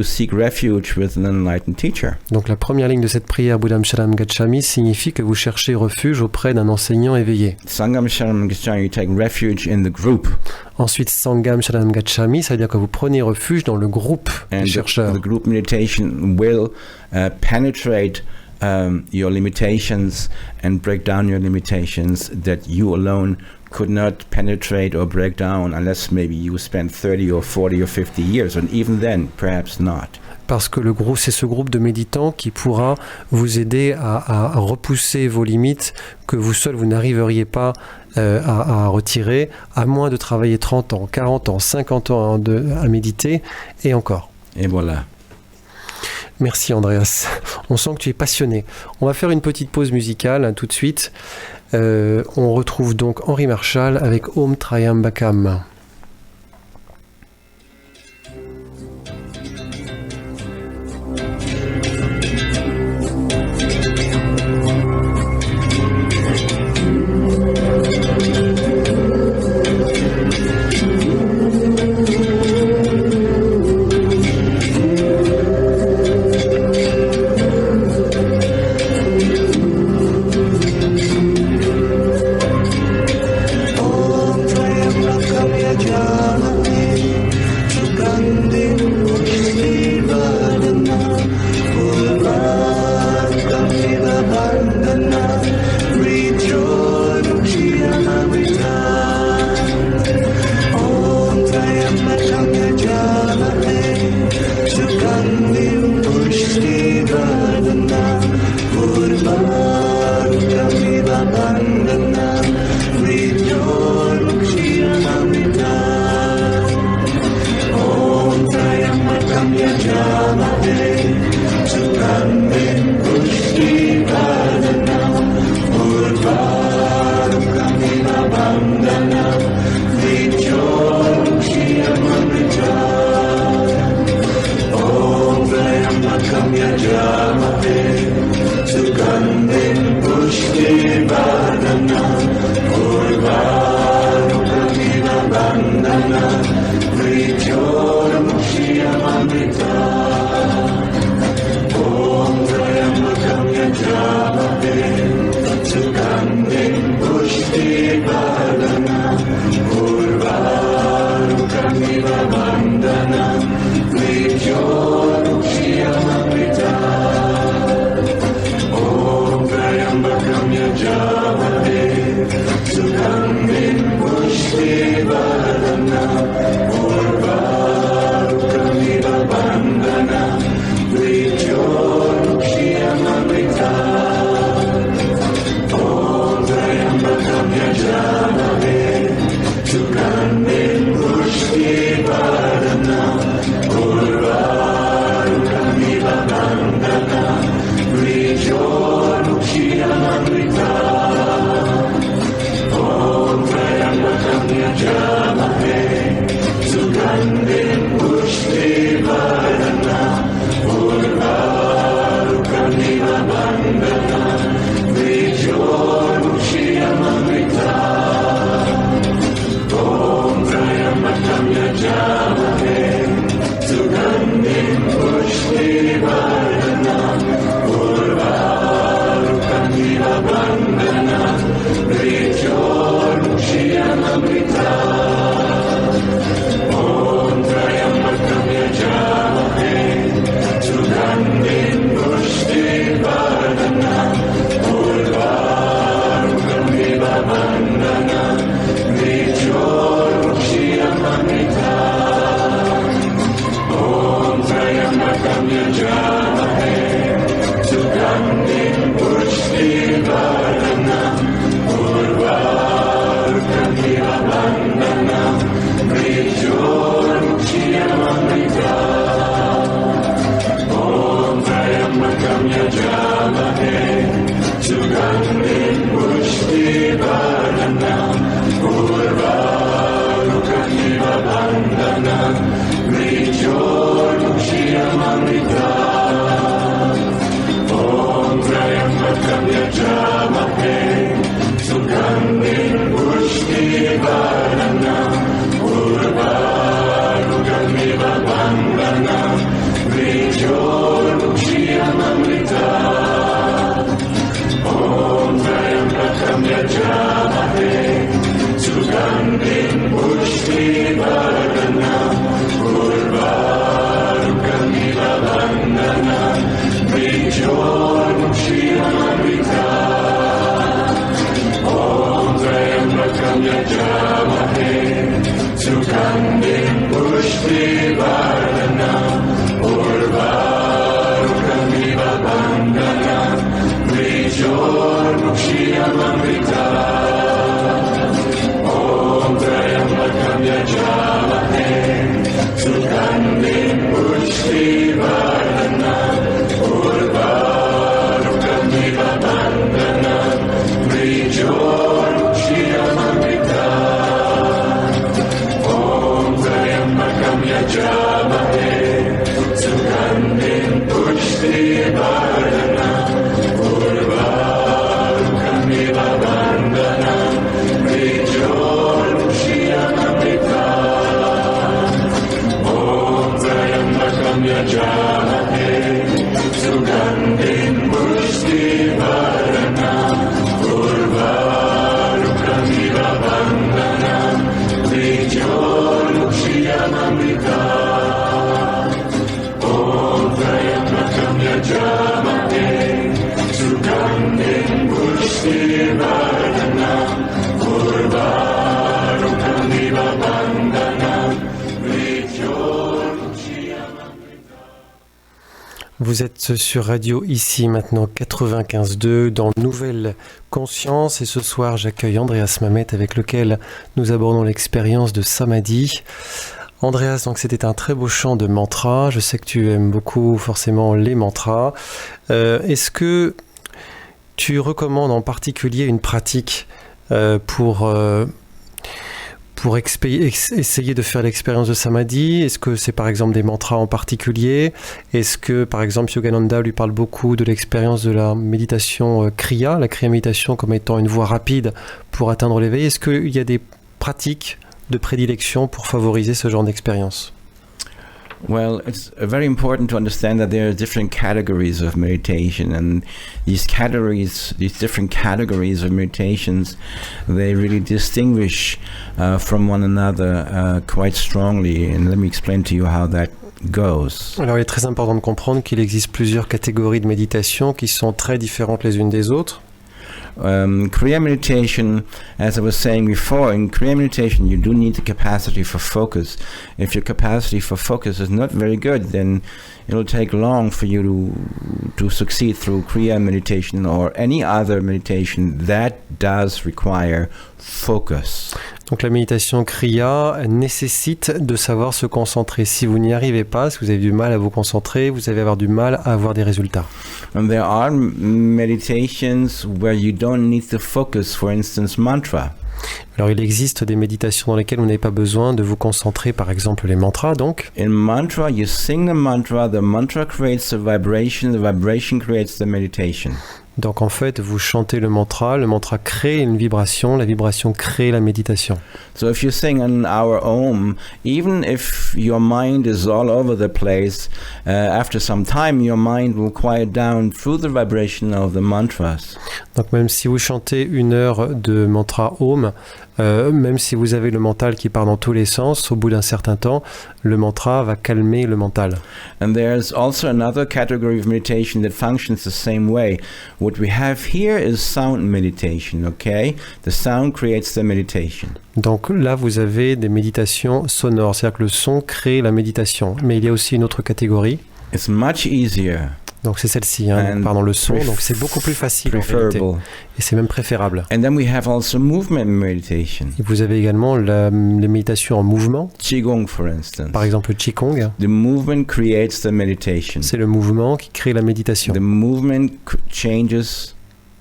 seek refuge with an enlightened teacher. Donc la première ligne de cette prière Buddham Sharanam Gacchami signifie que vous cherchez refuge auprès d'un enseignant éveillé. Sangam Sharanam Gacchami, you take refuge in the group. Ensuite, Sangam Sharanam Gacchami, ça veut dire que vous prenez refuge dans le groupe des chercheurs. The group meditation will penetrate your limitations and break down your limitations that you alone could not penetrate or break down unless maybe you spent 30 or 40 or 50 years, and even then, perhaps not. Parce que c'est ce groupe de méditants qui pourra vous aider à repousser vos limites que vous seul vous n'arriveriez pas à retirer, à moins de travailler 30 ans, 40 ans, 50 ans à méditer, et encore. Et voilà. Merci Andreas, on sent que tu es passionné. On va faire une petite pause musicale tout de suite. On retrouve donc Henri Marshall avec Om Triambakam. Om Triambakam Vous êtes sur Radio Ici Maintenant 95.2 dans Nouvelle Conscience et ce soir j'accueille Andreas Mamet avec lequel nous abordons l'expérience de Samadhi. Andreas, donc c'était un très beau chant de mantra, je sais que tu aimes beaucoup forcément les mantras. Est-ce que tu recommandes en particulier une pratique pour essayer de faire l'expérience de Samadhi? Est-ce que c'est par exemple des mantras en particulier? Est-ce que par exemple Yogananda lui parle beaucoup de l'expérience de la méditation Kriya, la Kriya méditation comme étant une voie rapide pour atteindre l'éveil? Est-ce qu'il y a des pratiques de prédilection pour favoriser ce genre d'expérience? Well, it's very important to understand that there are different categories of meditation, and these different categories of meditations, they really distinguish from one another quite strongly. And let me explain to you how that goes. Alors, il est très important de comprendre qu'il existe plusieurs catégories de méditation qui sont très différentes les unes des autres. Kriya meditation, as I was saying before, in Kriya meditation you do need the capacity for focus. If your capacity for focus is not very good, then it'll take long for you to succeed through Kriya meditation or any other meditation that does require focus. Donc la méditation Kriya nécessite de savoir se concentrer. Si vous n'y arrivez pas, si vous avez du mal à vous concentrer, vous allez avoir du mal à avoir des résultats. And there are meditations where you don't need to focus, for instance, mantra. Alors il existe des méditations dans lesquelles vous n'avez pas besoin de vous concentrer, par exemple les mantras donc. In mantra, you sing the mantra creates the vibration creates the meditation. Donc en fait, vous chantez le mantra crée une vibration, la vibration crée la méditation. So if you sing an hour Om, even if your mind is all over the place, after some time your mind will quiet down through the vibration of the mantras. Donc même si vous chantez 1 heure de mantra Om, même si vous avez le mental qui part dans tous les sens, au bout d'un certain temps, le mantra va calmer le mental. And there's also another category of meditation that functions the same way. What we have here is sound meditation, okay? The sound creates the meditation. Donc là, vous avez des méditations sonores, c'est-à-dire que le son crée la méditation. Mais il y a aussi une autre catégorie. It's much easier. Donc c'est celle-ci, pardon, le son, donc c'est beaucoup plus facile en réalité. Et c'est même préférable. And then we have also movement meditation. Et vous avez également les méditations en mouvement. Qigong, for instance. Par exemple, le Qigong. The movement creates the meditation. C'est le mouvement qui crée la méditation. The movement changes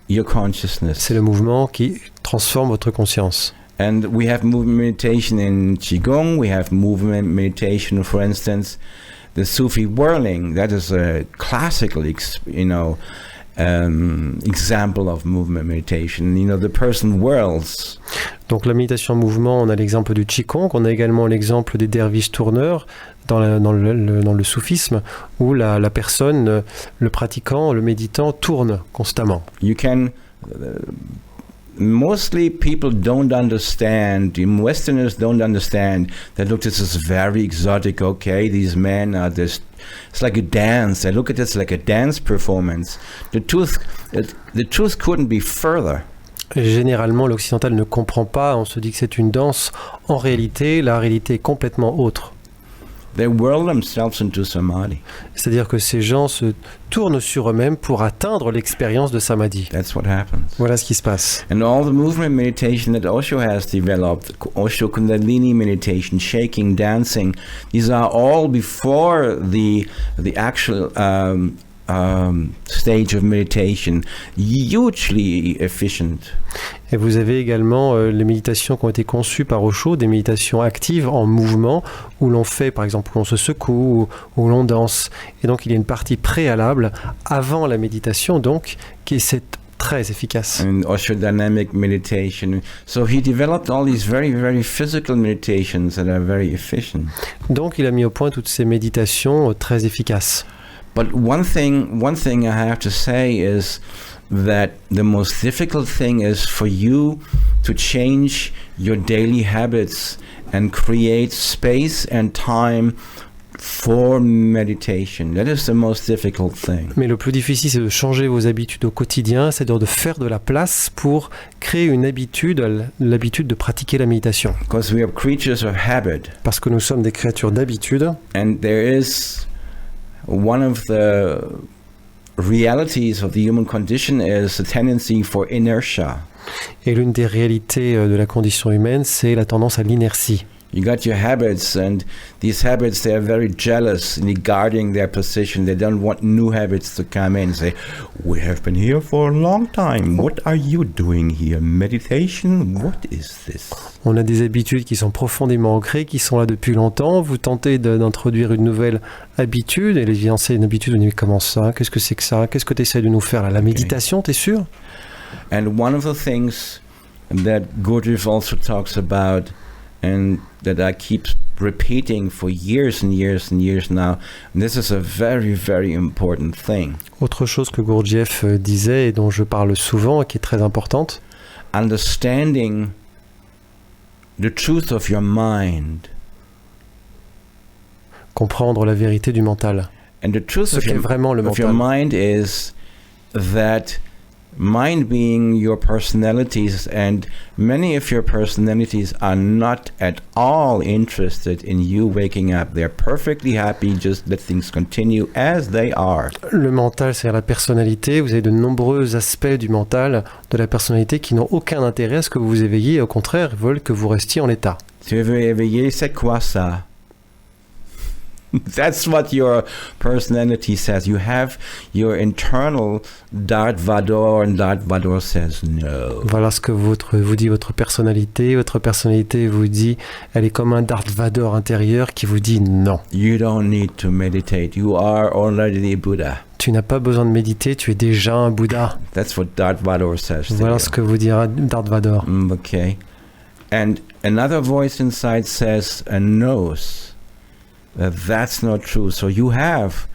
your consciousness. C'est le mouvement qui transforme votre conscience. And we have movement meditation in Qigong. We have movement meditation, for instance, the Sufi whirling. That is a classical, example of movement meditation. You know, the person whirls. Donc la méditation en mouvement, on a l'exemple du Qigong, on a également l'exemple des derviches tourneurs dans le soufisme, où la personne, le pratiquant, le méditant tourne constamment. You can... mostly people don't understand, Westerners don't understand that, look, this is very exotic, okay? These men are this, it's like a dance. They look at this like a dance performance. The truth couldn't be further. Généralement, l'occidental ne comprend pas, on se dit que c'est une danse. En réalité, la réalité est complètement autre. They whirl themselves into samadhi. C'est-à-dire que ces gens se tournent sur eux-mêmes pour atteindre l'expérience de samadhi. That's what happens. Voilà ce qui se passe. And all the movement meditation that Osho has developed, Osho Kundalini meditation, shaking, dancing, these are all before the actual stage of meditation, hugely efficient. Et vous avez également les méditations qui ont été conçues par Osho, des méditations actives en mouvement, où l'on fait, par exemple, où l'on se secoue, où l'on danse. Et donc, il y a une partie préalable avant la méditation, donc, qui est très efficace. And Osho Dynamic Meditation. So he developed all these very, very physical meditations that are very efficient. Donc, il a mis au point toutes ces méditations très efficaces. But one thing I have to say is that the most difficult thing is for you to change your daily habits and create space and time for meditation. That is the most difficult thing. Mais le plus difficile, c'est de changer vos habitudes au quotidien, c'est-à-dire de faire de la place pour créer une habitude, l'habitude de pratiquer la méditation. Because we are creatures of habit. Parce que nous sommes des créatures d'habitude. And there is one of the realities of the human condition is the tendency for inertia. Et l'une des réalités de la condition humaine, c'est la tendance à l'inertie. You got your habits, and these habits, they are very jealous in guarding their position. They don't want new habits to come in and say, we have been here for a long time. What are you doing here? Meditation? What is this? On a des habitudes qui sont profondément ancrées, qui sont là depuis longtemps. Vous tentez d'introduire une nouvelle habitude, et les c'est une habitude, vous dites, comment ça? Qu'est-ce que c'est que ça? Qu'est-ce que tu essaies de nous faire là? La méditation, t'es sûr? And one of the things that Gurdjieff also talks about, and that I keep repeating for years and years and years now, and this is a very, very important thing. Autre chose que Gurdjieff disait et dont je parle souvent et qui est très importante. Understanding the truth of your mind. Comprendre la vérité du mental. And the truth Ce qu'est vraiment le of your mental. mind is that mind being your personalities, and many of your personalities are not at all interested in you waking up. They're perfectly happy, just let things continue as they are. Le mental, c'est la personnalité. Vous avez de nombreux aspects du mental, de la personnalité, qui n'ont aucun intérêt à ce que vous vous éveilliez. Au contraire, ils veulent que vous restiez en l'état. Tu veux éveiller, c'est quoi ça? That's what your personality says. You have your internal Darth Vader, and Darth Vader says no. Voilà ce que vous dit votre personnalité. Votre personnalité vous dit, elle est comme un Darth Vader intérieur qui vous dit non. You don't need to meditate. You are already Buddha. Tu n'as pas besoin de méditer, tu es déjà un Bouddha. That's what Darth Vader says. Voilà ce que vous dira Darth Vader. Okay. And another voice inside says and knows that that's not true. So you have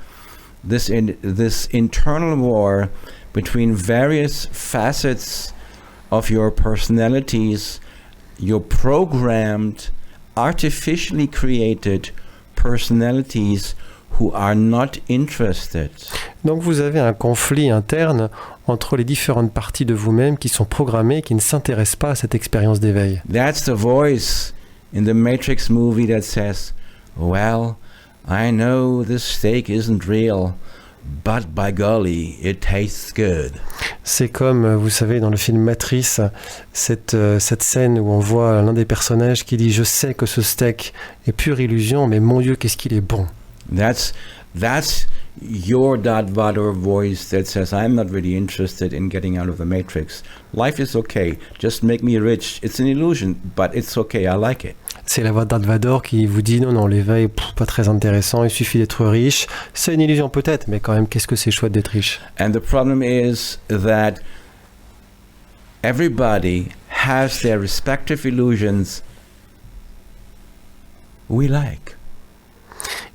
this internal war between various facets of your personalities, your programmed, artificially created personalities who are not interested. Donc vous avez un conflit interne entre les différentes parties de vous-même qui sont programmées, qui ne s'intéressent pas à cette expérience d'éveil. That's the voice in the Matrix movie that says, well, I know this steak isn't real, but by golly, it tastes good. C'est comme, vous savez, dans le film Matrice, cette scène où on voit l'un des personnages qui dit « Je sais que ce steak est pure illusion, mais mon Dieu, qu'est-ce qu'il est bon !» That's your Darth Vader voice that says, I'm not really interested in getting out of the Matrix. Life is okay. Just make me rich. It's an illusion, but it's okay. I like it. C'est la voix de Darth Vader qui vous dit non, l'éveil, pas très intéressant, il suffit d'être riche. C'est une illusion peut-être, mais quand même, qu'est-ce que c'est chouette d'être riche. And the problem is that everybody has their respective illusions we like.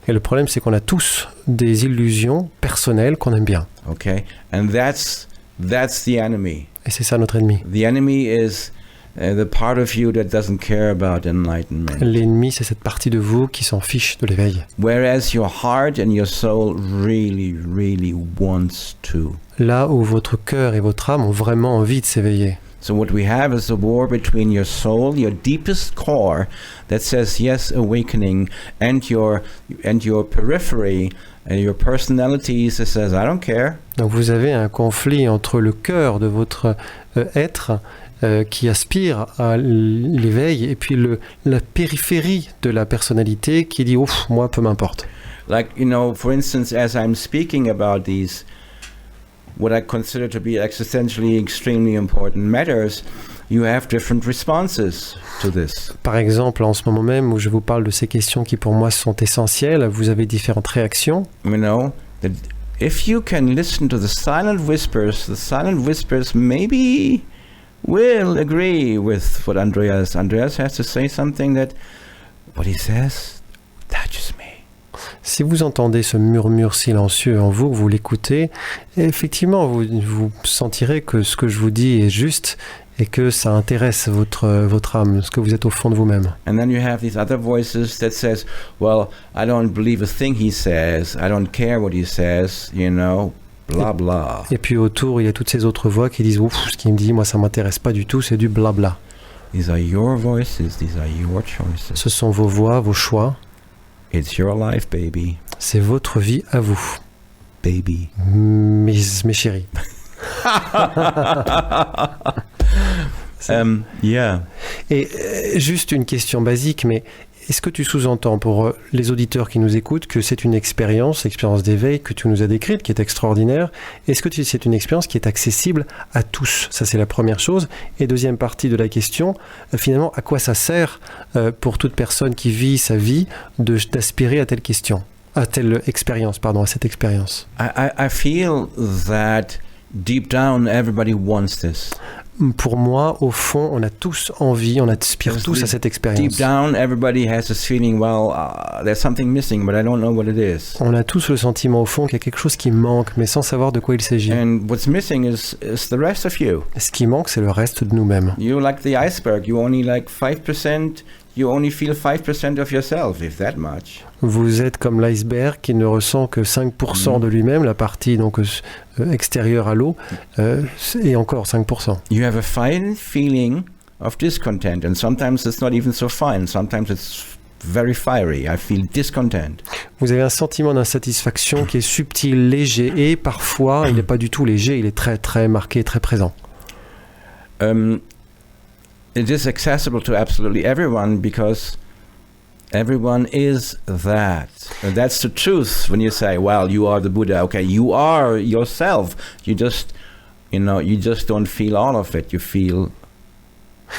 Et le problème, c'est qu'on a tous des illusions personnelles qu'on aime bien. Okay? And that's the enemy. Et c'est ça notre ennemi. The enemy is the part of you that doesn't care about enlightenment. L'ennemi, c'est cette partie de vous qui s'en fiche de l'éveil. Whereas your heart and your soul really, really wants to. Là où votre cœur et votre âme ont vraiment envie de s'éveiller. So what we have is a war between your soul, your deepest core, that says yes, awakening, and your periphery, and your personality that says I don't care. Donc vous avez un conflit entre le cœur de votre être qui aspire à l'éveil et puis la périphérie de la personnalité qui dit ouf, moi peu m'importe. Like, for instance, as I'm speaking about these what I consider to be existentially extremely important matters, you have different responses to this. Par exemple, en ce moment même où je vous parle de ces questions qui pour moi sont essentielles, vous avez différentes réactions. That if you can listen to the silent whispers maybe will agree with what Andreas has to say, something that what he says touches me. Si vous entendez ce murmure silencieux en vous, vous l'écoutez, effectivement, vous sentirez que ce que je vous dis est juste et que ça intéresse votre âme, ce que vous êtes au fond de vous-même. And then you have these other voices that says, well, I don't believe a thing he says, I don't care what he says, blah blah. Et puis autour, il y a toutes ces autres voix qui disent, ouf, ce qu'il me dit, moi ça m'intéresse pas du tout, c'est du blabla. These are your voices, these are your choices. Ce sont vos voix, vos choix. It's your life, baby. C'est votre vie à vous. Baby. Mes chéris. Yeah. Et juste une question basique, mais est-ce que tu sous-entends pour les auditeurs qui nous écoutent que c'est une expérience d'éveil que tu nous as décrite, qui est extraordinaire? Est-ce que c'est une expérience qui est accessible à tous? Ça, c'est la première chose. Et deuxième partie de la question, finalement, à quoi ça sert pour toute personne qui vit sa vie d'aspirer à telle question, à telle expérience, à cette expérience? I feel that deep down everybody wants this. Pour moi, au fond, on a tous envie, on aspire tous à cette expérience. Deep down, everybody has this feeling, well, there's something missing, but I don't know what it is. On a tous le sentiment, au fond, qu'il y a quelque chose qui manque, mais sans savoir de quoi il s'agit. And what's missing is the rest of you. Ce qui manque, c'est le reste de nous-mêmes. You're like the iceberg. You only like 5%. You only feel 5% of yourself, if that much. Vous êtes comme l'iceberg qui ne ressent que 5% de lui-même, la partie donc extérieure à l'eau, et encore 5%. You have a fine feeling of discontent, and sometimes it's not even so fine. Sometimes it's very fiery. I feel discontent. Vous avez un sentiment d'insatisfaction qui est subtil, léger, et parfois il n'est pas du tout léger, il est très très marqué, très présent. It is accessible to absolutely everyone because everyone is that. And that's the truth when you say, well, you are the Buddha. Okay, you are yourself. You just don't feel all of it. You feel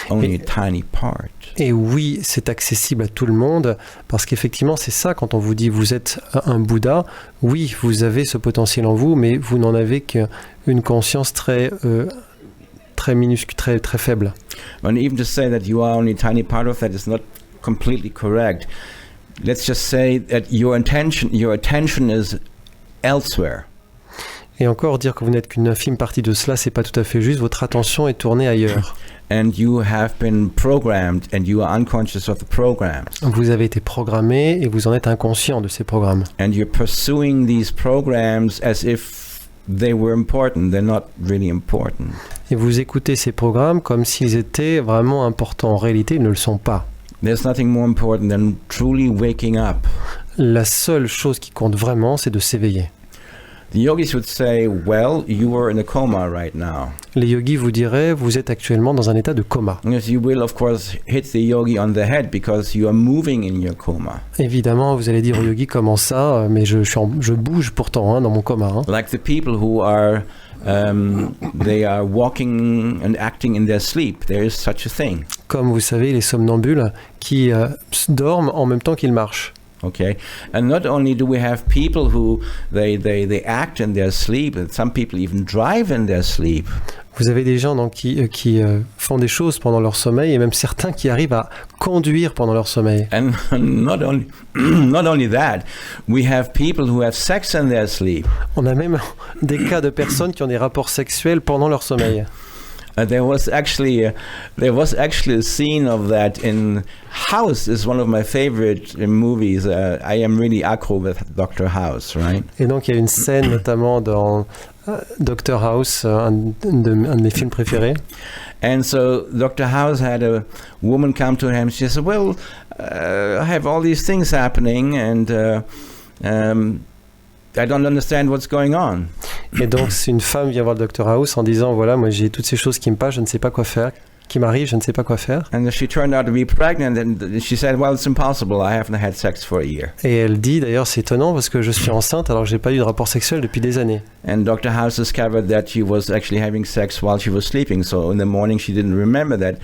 only a tiny part. Et oui, c'est accessible à tout le monde parce qu'effectivement, c'est ça quand on vous dit vous êtes un Bouddha. Oui, vous avez ce potentiel en vous, mais vous n'en avez qu'une conscience très minuscule, très faible. And even to say that you are only a tiny part of that is not completely correct. Let's just say that your attention is elsewhere. Et encore dire que vous n'êtes qu'une infime partie de cela, c'est pas tout à fait juste. Votre attention est tournée ailleurs. And you have been programmed and you are unconscious of the programs. Vous avez été programmé et vous en êtes inconscient de ces programmes. And you're pursuing these programs as if they were important. They're not really important. Et vous écoutez ces programmes comme s'ils étaient vraiment importants. En réalité, ils ne le sont pas. There's nothing more important than truly waking up. La seule chose qui compte vraiment, c'est de s'éveiller. The yogis would say, well, you are in a coma right now. Les yogis vous diraient, vous êtes actuellement dans un état de coma. Yes, you will, of course, hit the yogi on the head because you are moving in your coma. Évidemment, vous allez dire au yogi comment ça, mais je bouge pourtant dans mon coma. Like the people who are, they are walking and acting in their sleep. There is such a thing. Comme vous savez, les somnambules qui dorment en même temps qu'ils marchent. Okay, and not only do we have people who they act in their sleep, and some people even drive in their sleep. Vous avez des gens donc, qui font des choses pendant leur sommeil et même certains qui arrivent à conduire pendant leur sommeil. And not only that, we have people who have sex in their sleep. On a même des cas de personnes qui ont des rapports sexuels pendant leur sommeil. There was actually a scene of that in House. Is one of my favorite movies. I am really accro with Dr. House, right? Et donc il y a une scène notamment dans Dr. House, un de mes films préférés. And so Dr. House had a woman come to him. She said, "Well, I have all these things happening, and I don't understand what's going on." Et donc une femme vient voir le Dr. House en disant voilà, moi j'ai toutes ces choses qui me passent, je ne sais pas quoi faire, qui m'arrivent, je ne sais pas quoi faire. And she turned out to be pregnant, and she said, "Well, it's impossible. I haven't had sex for a year." Et elle dit d'ailleurs c'est étonnant parce que je suis enceinte alors que j'ai pas eu de rapport sexuel depuis des années. And Dr. House discovered that she was actually having sex while she was sleeping. So in the morning she didn't remember that,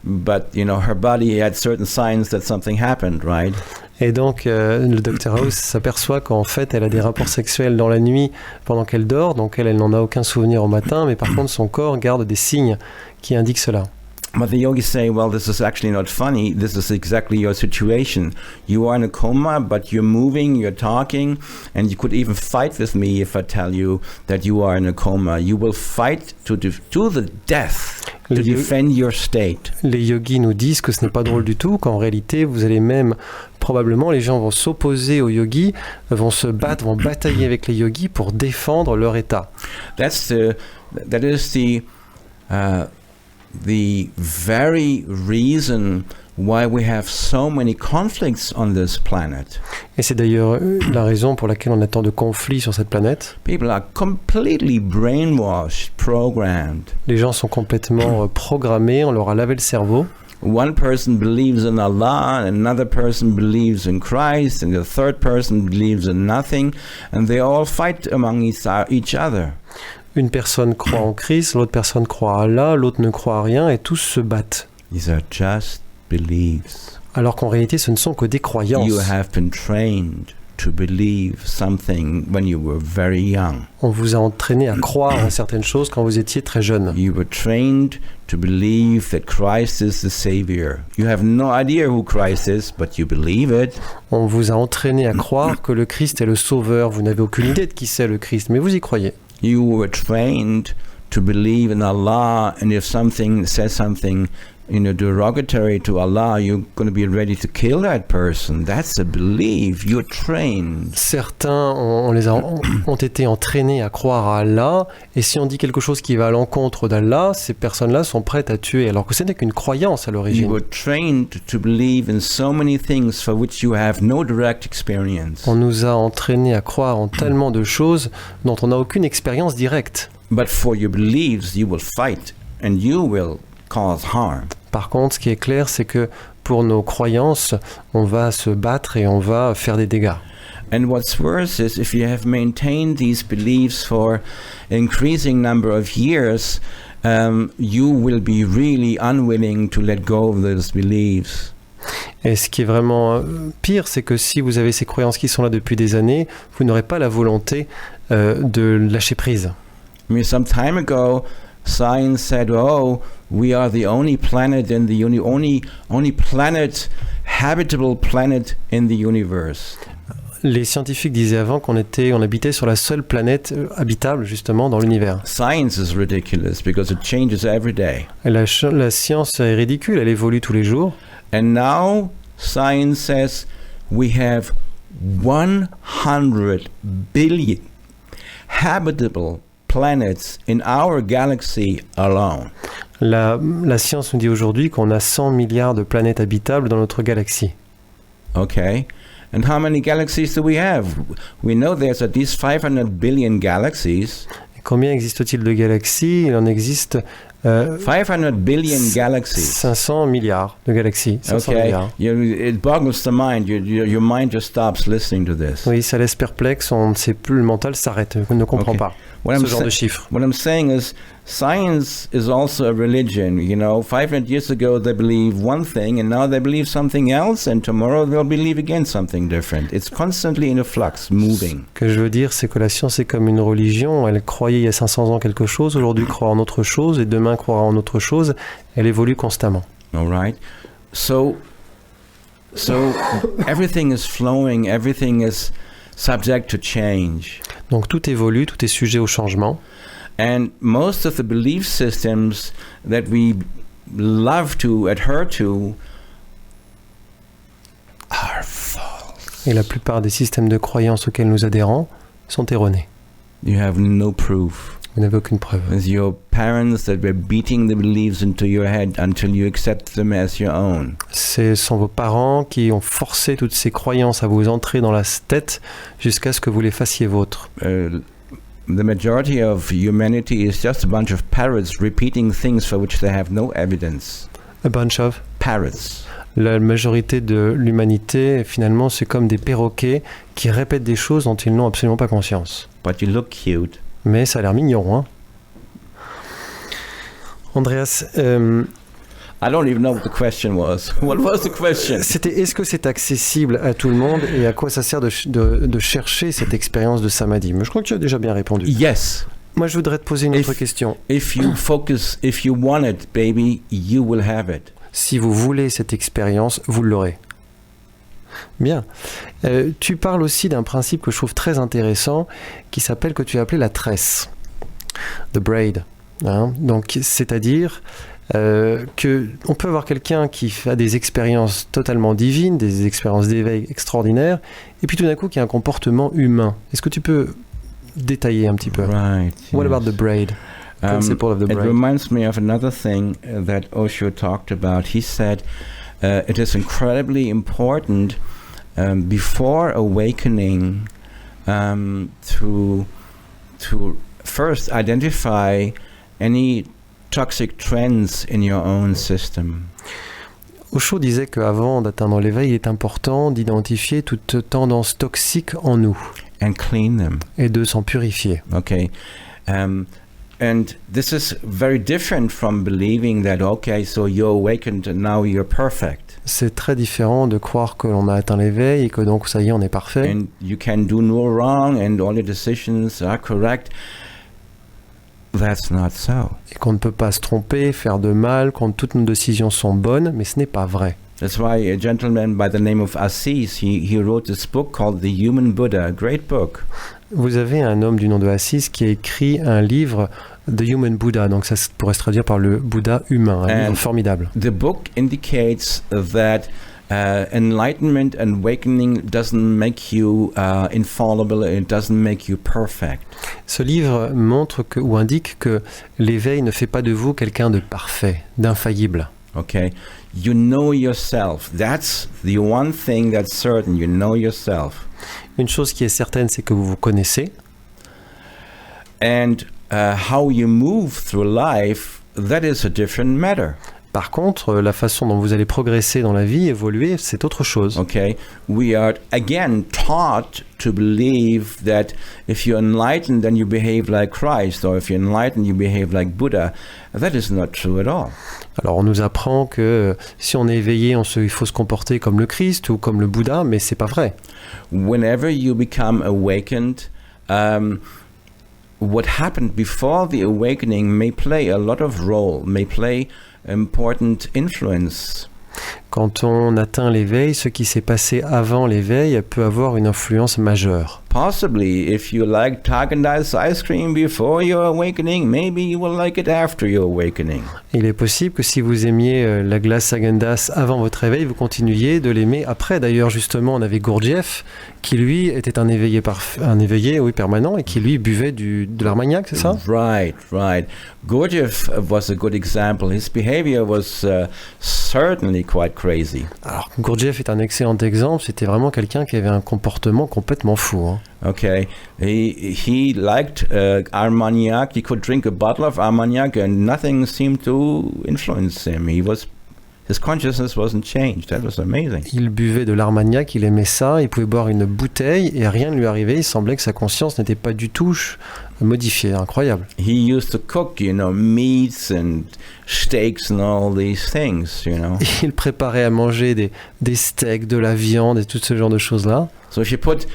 but her body had certain signs that something happened, right? Et donc, le Dr House s'aperçoit qu'en fait, elle a des rapports sexuels dans la nuit pendant qu'elle dort. Donc, elle n'en a aucun souvenir au matin. Mais par contre, son corps garde des signes qui indiquent cela. But the yogis say, well, this is actually not funny. This is exactly your situation. You are in a coma, but you're moving, you're talking, and you could even fight with me if I tell you that you are in a coma. You will fight to the death to defend your state. Les yogis nous disent que ce n'est pas drôle du tout, qu'en réalité, vous allez même, probablement, les gens vont s'opposer aux yogis, vont se battre, vont batailler avec les yogis pour défendre leur état. That is the very reason why we have so many conflicts on this planet. Et c'est d'ailleurs la raison pour laquelle on a tant de conflits sur cette planète. People are completely brainwashed, programmed. Les gens sont complètement programmés, on leur a lavé le cerveau. One person believes in Allah, another person believes in Christ, and the third person believes in nothing, and they all fight among each other. Une personne croit en Christ, l'autre personne croit à Allah, l'autre ne croit à rien et tous se battent. These are just beliefs. Alors qu'en réalité, ce ne sont que des croyances. You have been trained to believe something when you were very young. On vous a entraîné à croire en certaines choses quand vous étiez très jeune. You were trained to believe that Christ is the Savior. You have no idea who Christ is, but you believe it. On vous a entraîné à croire que le Christ est le Sauveur. Vous n'avez aucune idée de qui c'est le Christ, mais vous y croyez. You were trained to believe in Allah, and if something says something derogatory to Allah, you're going to be ready to kill that person. That's a belief. You're trained. Certains ont été entraînés à croire à Allah, et si on dit quelque chose qui va à l'encontre d'Allah, ces personnes-là sont prêtes à tuer, alors que ce n'est qu'une croyance à l'origine. You were trained to believe in so many things for which you have no direct experience. On nous a entraînés à croire en tellement de choses dont on n'a aucune expérience directe. But for your beliefs, you will fight, and you will cause harm. Par contre, ce qui est clair, c'est que pour nos croyances, on va se battre et on va faire des dégâts. And what's worse is if you have maintained these beliefs for an increasing number of years, you will be really unwilling to let go of those beliefs. Et ce qui est vraiment pire, c'est que si vous avez ces croyances qui sont là depuis des années, vous n'aurez pas la volonté de lâcher prise. I mean, some time ago, science said, "Oh, we are the only planet in the only planet, habitable planet in the universe." Les scientifiques disaient avant qu'on habitait sur la seule planète habitable justement dans l'univers. Science is ridiculous because it changes every day. Et la science est ridicule, elle évolue tous les jours. And now science says we have 100 billion habitable planets in our galaxy alone. La science nous dit aujourd'hui qu'on a 100 milliards de planètes habitables dans notre galaxie. Okay, And how many galaxies do we have? We know there's at least 500 billion galaxies. Et combien existe-t-il de galaxies? Il en existe 500 billion galaxies. 500 milliards de galaxies. 500 Okay, milliards. it boggles the mind. Your mind just stops listening to this. Oui, ça laisse perplexe, on ne sait plus, le mental s'arrête, on ne comprend Okay. pas What ce I'm, genre sa- de chiffres. what I'm saying is, science is also a religion. 500 years ago they believed one thing, and now they believe something else, and tomorrow they'll believe again something different. It's constantly in a flux, moving. Ce que je veux dire, c'est que la science est comme une religion. Elle croyait il y a 500 ans quelque chose, aujourd'hui croit en autre chose, et demain croira en autre chose. Elle évolue constamment. All right. So everything is flowing. Everything is subject to change. Donc tout évolue, tout est sujet au changement. And most of the belief systems that we love to adhere to are false. Et la plupart des systèmes de croyances auxquels nous adhérons sont erronés. You have no proof. Vous n'avez aucune preuve. It's your parents that were beating the beliefs into your head until you accept them as your own. Ce sont vos parents qui ont forcé toutes ces croyances à vous entrer dans la tête jusqu'à ce que vous les fassiez vôtres. The majority of humanity is just a bunch of parrots repeating things for which they have no evidence. A bunch of. Parrots. La majorité de l'humanité, finalement, c'est comme des perroquets qui répètent des choses dont ils n'ont absolument pas conscience. But you look cute. Mais ça a l'air mignon, hein. Andreas, I don't even know what the question was. What was the question? c'était est-ce que c'est accessible à tout le monde et à quoi ça sert de chercher cette expérience de samadhi? Mais je crois que tu as déjà bien répondu. Yes. Moi, je voudrais te poser une autre question. If you focus, if you want it, baby, you will have it. Si vous voulez cette expérience, vous l'aurez. Bien. Tu parles aussi d'un principe que je trouve très intéressant qui s'appelle, que tu as appelé la tresse. The braid. Hein? Donc, c'est-à-dire que on peut avoir quelqu'un qui a des expériences totalement divines, des expériences d'éveil extraordinaires, et puis tout d'un coup qui a un comportement humain. Est-ce que tu peux détailler un petit peu? Right. What yes. about the braid? Principle of the It braid. reminds me of another thing that Osho talked about. He said it is incredibly important before awakening to first identify any toxic trends in your own system. Osho disait qu'avant d'atteindre l'éveil, il est important d'identifier toute tendance toxique en nous And clean them. et de s'en purifier. Okay. And this is very different from believing that, okay, so you're awakened and now you're perfect. C'est très différent de croire que l'on a atteint l'éveil et que donc ça y est, on est parfait. And you can do no wrong and all your decisions are correct. That's not so. Et qu'on ne peut pas se tromper, faire de mal, quand toutes nos décisions sont bonnes, mais ce n'est pas vrai. That's why a gentleman by the name of Assis, he wrote this book called The Human Buddha, a great book. Vous avez un homme du nom de Assis qui a écrit un livre, The Human Buddha, donc ça pourrait se traduire par le Bouddha humain, un livre formidable. The book indicates that enlightenment and awakening doesn't make you infallible, it doesn't make you perfect. Ce livre montre que, ou indique que l'éveil ne fait pas de vous quelqu'un de parfait, d'infaillible. Okay, you know yourself. That's the one thing that's certain. You know yourself. Une chose qui est certaine, c'est que vous vous connaissez. And how you move through life, that is a different matter. Par contre, la façon dont vous allez progresser dans la vie, évoluer, c'est autre chose. Okay, we are again taught to believe that if you're enlightened, then you behave like Christ, or if you're enlightened, you behave like Buddha. That is not true at all. Alors on nous apprend que si on est éveillé, il faut se comporter comme le Christ ou comme le Bouddha, mais c'est pas vrai. Whenever you become awakened, what happened before the awakening may play a lot of role, may play important influence. Quand on atteint l'éveil, ce qui s'est passé avant l'éveil peut avoir une influence majeure. Possibly, if you like Häagen-Dazs ice cream before your awakening, maybe you will like it after your awakening. Il est possible que si vous aimiez la glace Häagen-Dazs avant votre réveil, vous continuiez de l'aimer après. D'ailleurs, justement, on avait Gurdjieff, qui lui était un éveillé permanent et qui lui buvait de l'Armagnac, c'est ça? Right. Gurdjieff was a good example. His behavior was certainly quite crazy. Alors, Gurdjieff est un excellent exemple. C'était vraiment quelqu'un qui avait un comportement complètement fou. Hein. Okay, he liked Armagnac. He could drink a bottle of Armagnac and nothing seemed to influence him. His consciousness wasn't changed. That was amazing. Il buvait de l'Armagnac, il aimait ça, il pouvait boire une bouteille et rien ne lui arrivait. Il semblait que sa conscience n'était pas du tout modifiée. Incroyable. He used to cook, meats and steaks and all these things, Il préparait à manger des steaks, de la viande et tout ce genre de choses-là. So if you put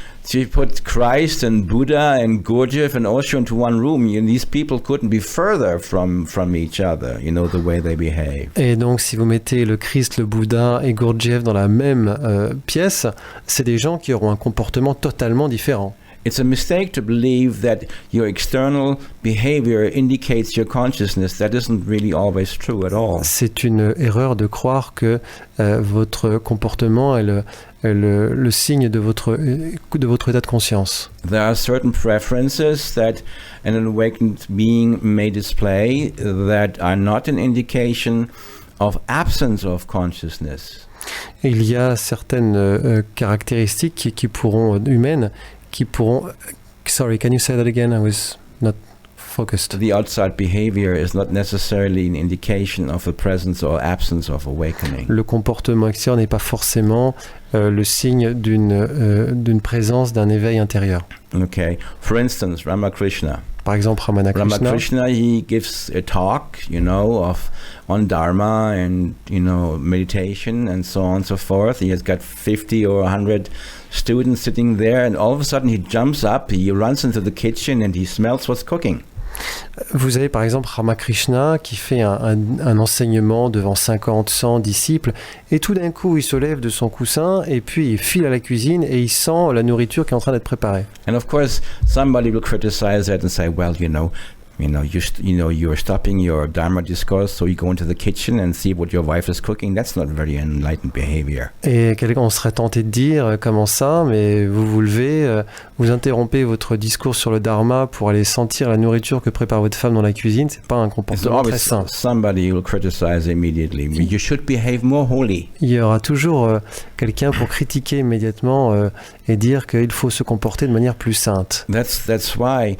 Christ and Buddha and Gurdjieff and Osho into one room, these people couldn't be further from each other, the way they behave. Et donc, si vous mettez le Christ, le Bouddha et Gurdjieff dans la même pièce, c'est des gens qui auront un comportement totalement différent. It's a mistake to believe that your external behavior indicates your consciousness. That isn't really always true at all. C'est une erreur de croire que votre comportement est le signe de votre état de conscience. There are certain preferences that an awakened being may display that are not an indication of absence of consciousness. Il y a certaines caractéristiques humaines qui pourront... Sorry, can you say that again? I was not focused. The outside behavior is not necessarily an indication of the presence or absence of awakening. Le comportement extérieur n'est pas forcément le signe d'une présence d'un éveil intérieur. Okay. For instance, Ramakrishna. Par exemple, Ramakrishna, he gives a talk, on Dharma and, meditation and so on and so forth. He has got 50 or 100 students sitting there, and all of a sudden he jumps up, he runs into the kitchen and he smells what's cooking. Vous avez par exemple Ramakrishna qui fait un enseignement devant 50, 100 disciples et tout d'un coup il se lève de son coussin et puis il file à la cuisine et il sent la nourriture qui est en train d'être préparée. And of course somebody will criticize that and say, well, you're stopping your Dharma discourse, so you go into the kitchen and see what your wife is cooking. That's not very enlightened behavior. Et on serait tenté de dire, comment ça, mais vous levez, vous interrompez votre discours sur le Dharma pour aller sentir la nourriture que prépare votre femme dans la cuisine, c'est pas un comportement très sain. Somebody will criticize immediately. You should behave more holy. Il y aura toujours quelqu'un pour critiquer immédiatement et dire qu'il faut se comporter de manière plus sainte. That's why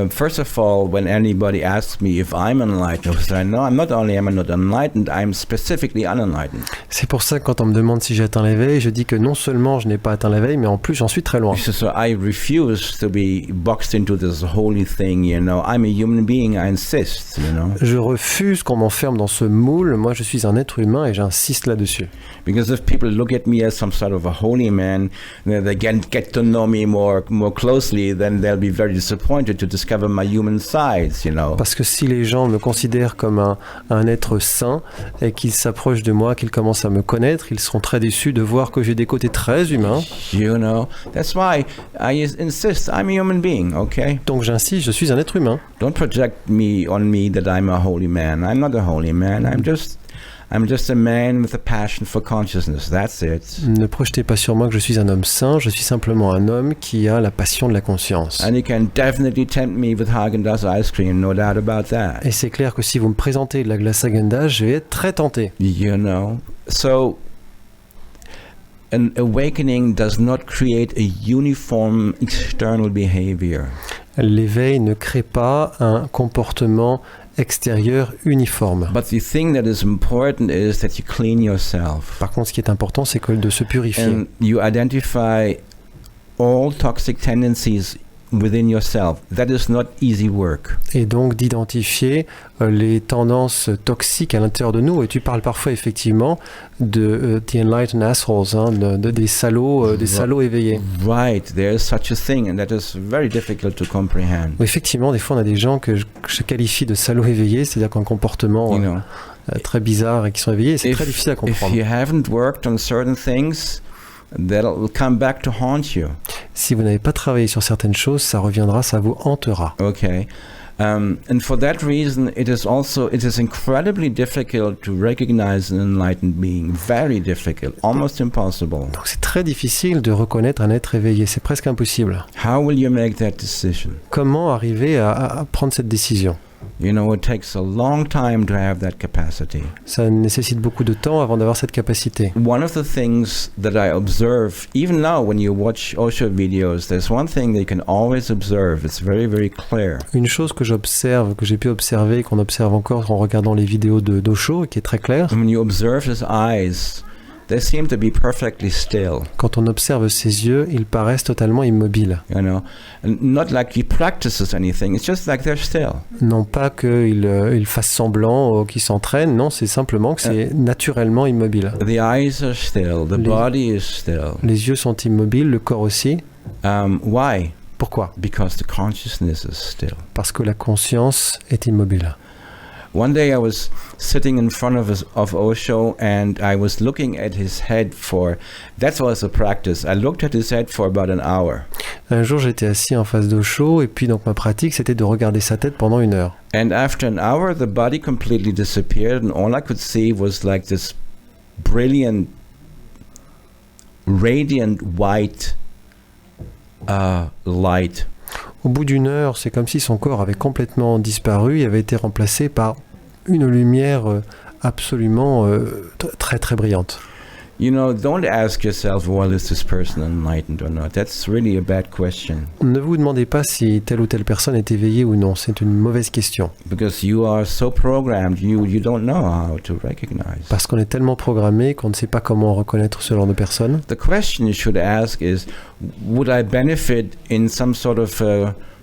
first of all, when anybody asks me if I'm enlightened, I say, no, I'm not only am I not enlightened, I'm specifically unenlightened. C'est pour ça que quand on me demande si j'ai atteint l'éveil, je dis que non seulement je n'ai pas atteint l'éveil, mais en plus j'en suis très loin. So I refuse to be boxed into this holy thing, I'm a human being, I insist, Je refuse qu'on m'enferme dans ce moule, moi je suis un être humain et j'insiste là-dessus. Because if people look at me as some sort of a holy man, they get to know me more closely, then they'll be very disappointed to discover my human sides, Parce que si les gens me considèrent comme un être saint et qu'ils s'approchent de moi, qu'ils commencent à me connaître, ils seront très déçus de voir que j'ai des côtés très humains. That's why I insist I'm a human being, okay? Donc j'insiste, je suis un être humain. Don't project on me that I'm a holy man. I'm not a holy man. I'm just a man with a passion for consciousness. That's it. Ne projetez pas sur moi que je suis un homme saint. Je suis simplement un homme qui a la passion de la conscience. And you can definitely tempt me with Häagen-Dazs ice cream, no doubt about that. Et c'est clair que si vous me présentez de la glace Häagen-Dazs, je vais être très tenté. So an awakening does not create a uniform external behavior. L'éveil ne crée pas un comportement extérieur uniforme. But the thing that is important is that you clean yourself. Par contre, ce qui est important, c'est de se purifier. And you identify all toxic tendencies within yourself. That is not easy work. Et donc d'identifier les tendances toxiques à l'intérieur de nous. Et tu parles parfois effectivement de the enlightened assholes, des salauds éveillés. Right, there is such a thing, and that is very difficult to comprehend. Effectivement, des fois on a des gens que je qualifie de salauds éveillés, c'est-à-dire qu'un comportement très bizarre et qui sont éveillés. C'est très difficile à comprendre. If you haven't worked on certain things, that'll come back to haunt you. Si vous n'avez pas travaillé sur certaines choses, ça reviendra, ça vous hantera. Okay. And for that reason, it is incredibly difficult to recognize an enlightened being. Very difficult, almost impossible. Donc c'est très difficile de reconnaître un être éveillé, c'est presque impossible. How will you make that decision? Comment arriver à prendre cette décision? You know, it takes a long time to have that capacity. Ça nécessite beaucoup de temps avant d'avoir cette capacité. One of the things that I observe, even now when you watch Osho videos, there's one thing that you can always observe. It's very, very clear. Une chose que j'observe, que j'ai pu observer, qu'on observe encore en regardant les vidéos d'Osho, qui est très claire. When you observe his eyes, they seem to be perfectly still. Quand on observe ses yeux, ils paraissent totalement immobiles. You know, and not like he practices anything. It's just like they're still. Non pas qu'il fasse semblant ou qu'il s'entraîne, non, c'est simplement que c'est naturellement immobile. The eyes are still. The body is still. Les yeux sont immobiles, le corps aussi. Why? Pourquoi? Because the consciousness is still. Parce que la conscience est immobile. One day I was sitting in front of Osho and I was looking at his head for, that was a practice. I looked at his head for about an hour. Un jour, j'étais assis en face d'Osho et puis donc ma pratique, c'était de regarder sa tête pendant 1 heure. And after an hour, the body completely disappeared and all I could see was like this brilliant, radiant white light. Au bout d'1 heure, c'est comme si son corps avait complètement disparu et avait été remplacé par une lumière absolument très très brillante. You know, don't ask yourself, well, is this person enlightened or not? That's really a bad question. Ne vous demandez pas si telle ou telle personne est éveillée ou non, c'est une mauvaise question. Because you are so programmed, you don't know how to recognize. Parce qu'on est tellement programmé qu'on ne sait pas comment reconnaître ce genre de personne. The question you should ask is, would I benefit in some sort of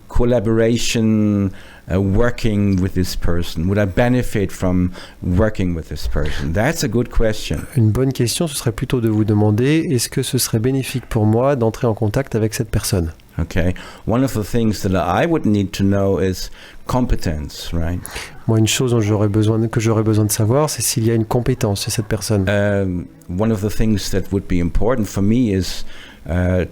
collaboration, working with this person? Would I benefit from working with this person? That's a good question. Une bonne question, ce serait plutôt de vous demander, est-ce que ce serait bénéfique pour moi d'entrer en contact avec cette personne? Okay. One of the things that I would need to know is competence, right? Moi, une chose dont j'aurais besoin de savoir, c'est s'il y a une compétence chez cette personne. One of the things that would be important for me is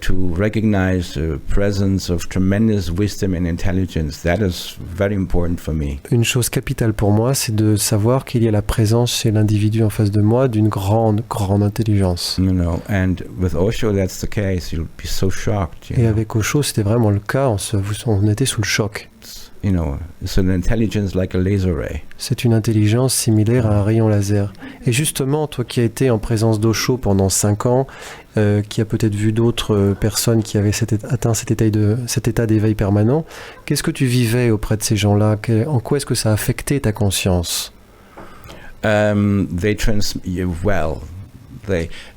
to recognize the presence of tremendous wisdom and intelligence. That is very important for me. Une chose capitale pour moi, c'est de savoir qu'il y a la présence chez l'individu en face de moi d'une grande intelligence. You know, and with Osho, that's the case. You'll be so shocked. Et avec Osho, c'était vraiment le cas. On était sous le choc. You know, it's an intelligence like a laser ray. C'est une intelligence similaire à un rayon laser. Et justement, toi qui as été en présence d'Osho pendant 5 ans, qui a peut-être vu d'autres personnes qui avaient atteint cet état d'éveil permanent, qu'est-ce que tu vivais auprès de ces gens-là? En quoi est-ce que ça a affecté ta conscience?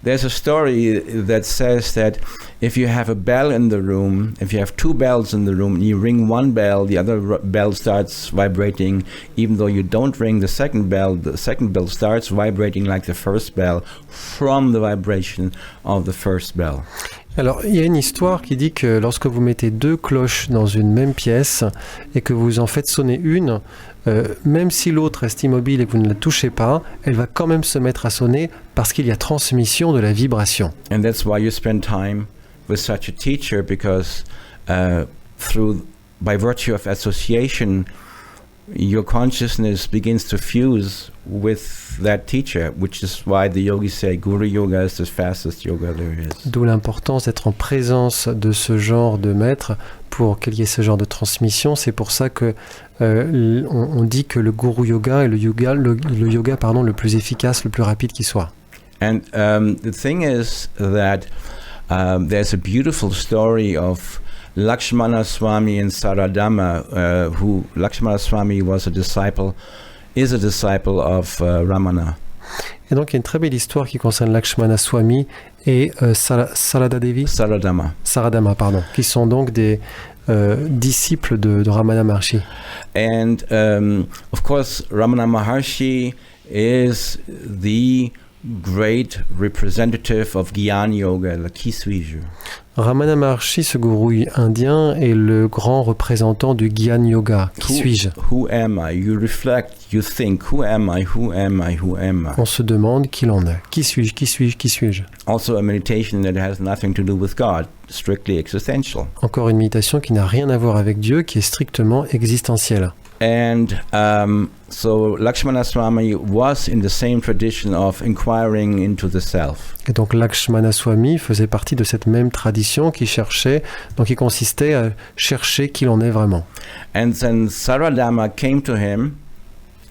There's a story that says that if you have a bell in the room, if you have 2 bells in the room, and you ring one bell, the other bell starts vibrating. Even though you don't ring the second bell starts vibrating like the first bell from the vibration of the first bell. Alors, il y a une histoire qui dit que lorsque vous mettez 2 cloches dans une même pièce et que vous en faites sonner une, même si l'autre reste immobile et que vous ne la touchez pas, elle va quand même se mettre à sonner parce qu'il y a transmission de la vibration. And that's why you spend time with such a teacher, because by virtue of association, your consciousness begins to fuse with that teacher, which is why the yogis say Guru Yoga is the fastest yoga there is. D'où l'importance d'être en présence de ce genre de maître pour qu'il y ait ce genre de transmission. C'est pour ça que on dit que le Guru Yoga est le yoga le plus efficace, le plus rapide qui soit. And the thing is that there's a beautiful story of Lakshmana Swami and Saradama, who Lakshmana Swami is a disciple of Ramana. Et donc il y a une très belle histoire qui concerne Lakshmana Swami et Saradama, qui sont donc des disciples de Ramana Maharshi. And of course, Ramana Maharshi is the great representative of Gyan Yoga, le qui suis-je. Ramana Maharshi, ce gourou indien, est le grand représentant du Gyan Yoga. Qui suis-je? Who am I? You reflect, you think, who am I? Who am I? Who am I? On se demande qui l'on est. Qui suis-je? Qui suis-je? Qui suis-je? Also a meditation that has nothing to do with God, strictly existential. Encore une méditation qui n'a rien à voir avec Dieu, qui est strictement existentielle. And so Lakshmana Swami was in the same tradition of inquiring into the self. Et donc Lakshmana Swami faisait partie de cette même tradition qui consistait à chercher qui l'on est vraiment. And then Saradama came to him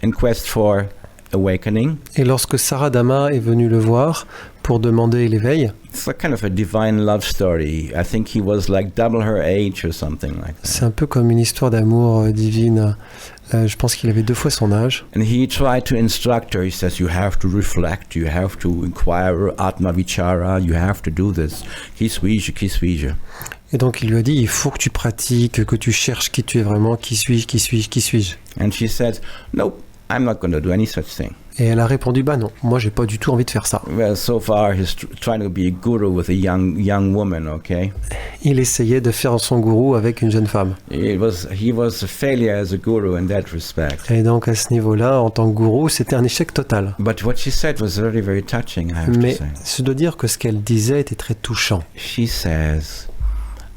in quest for awakening. Et lorsque Saradama est venu le voir pour demander l'éveil, It's a kind of a divine love story. I think he was like double her age or something like that. c'est un peu comme une histoire d'amour divine. Je pense qu'il avait 2 fois son âge. And he tried to instruct her. He says, you have to reflect, you have to inquire, Atma Vichara, you have to do this. Qui suis-je, qui suis-je? Et donc il lui a dit, il faut que tu pratiques, que tu cherches qui tu es vraiment, qui suis-je, qui suis-je, qui suis-je. And she said, nope, I'm not going to do any such thing. Et elle a répondu, bah non, moi j'ai pas du tout envie de faire ça. Well, so far he's trying to be a guru with a young woman, okay? Il essayait de faire son gourou avec une jeune femme. He was a failure as a guru in that respect. Et donc à ce niveau-là, en tant que gourou, c'était un échec total. But what she said was very, very touching, I have Mais to say. je dois dire que ce qu'elle disait était très touchant. She says,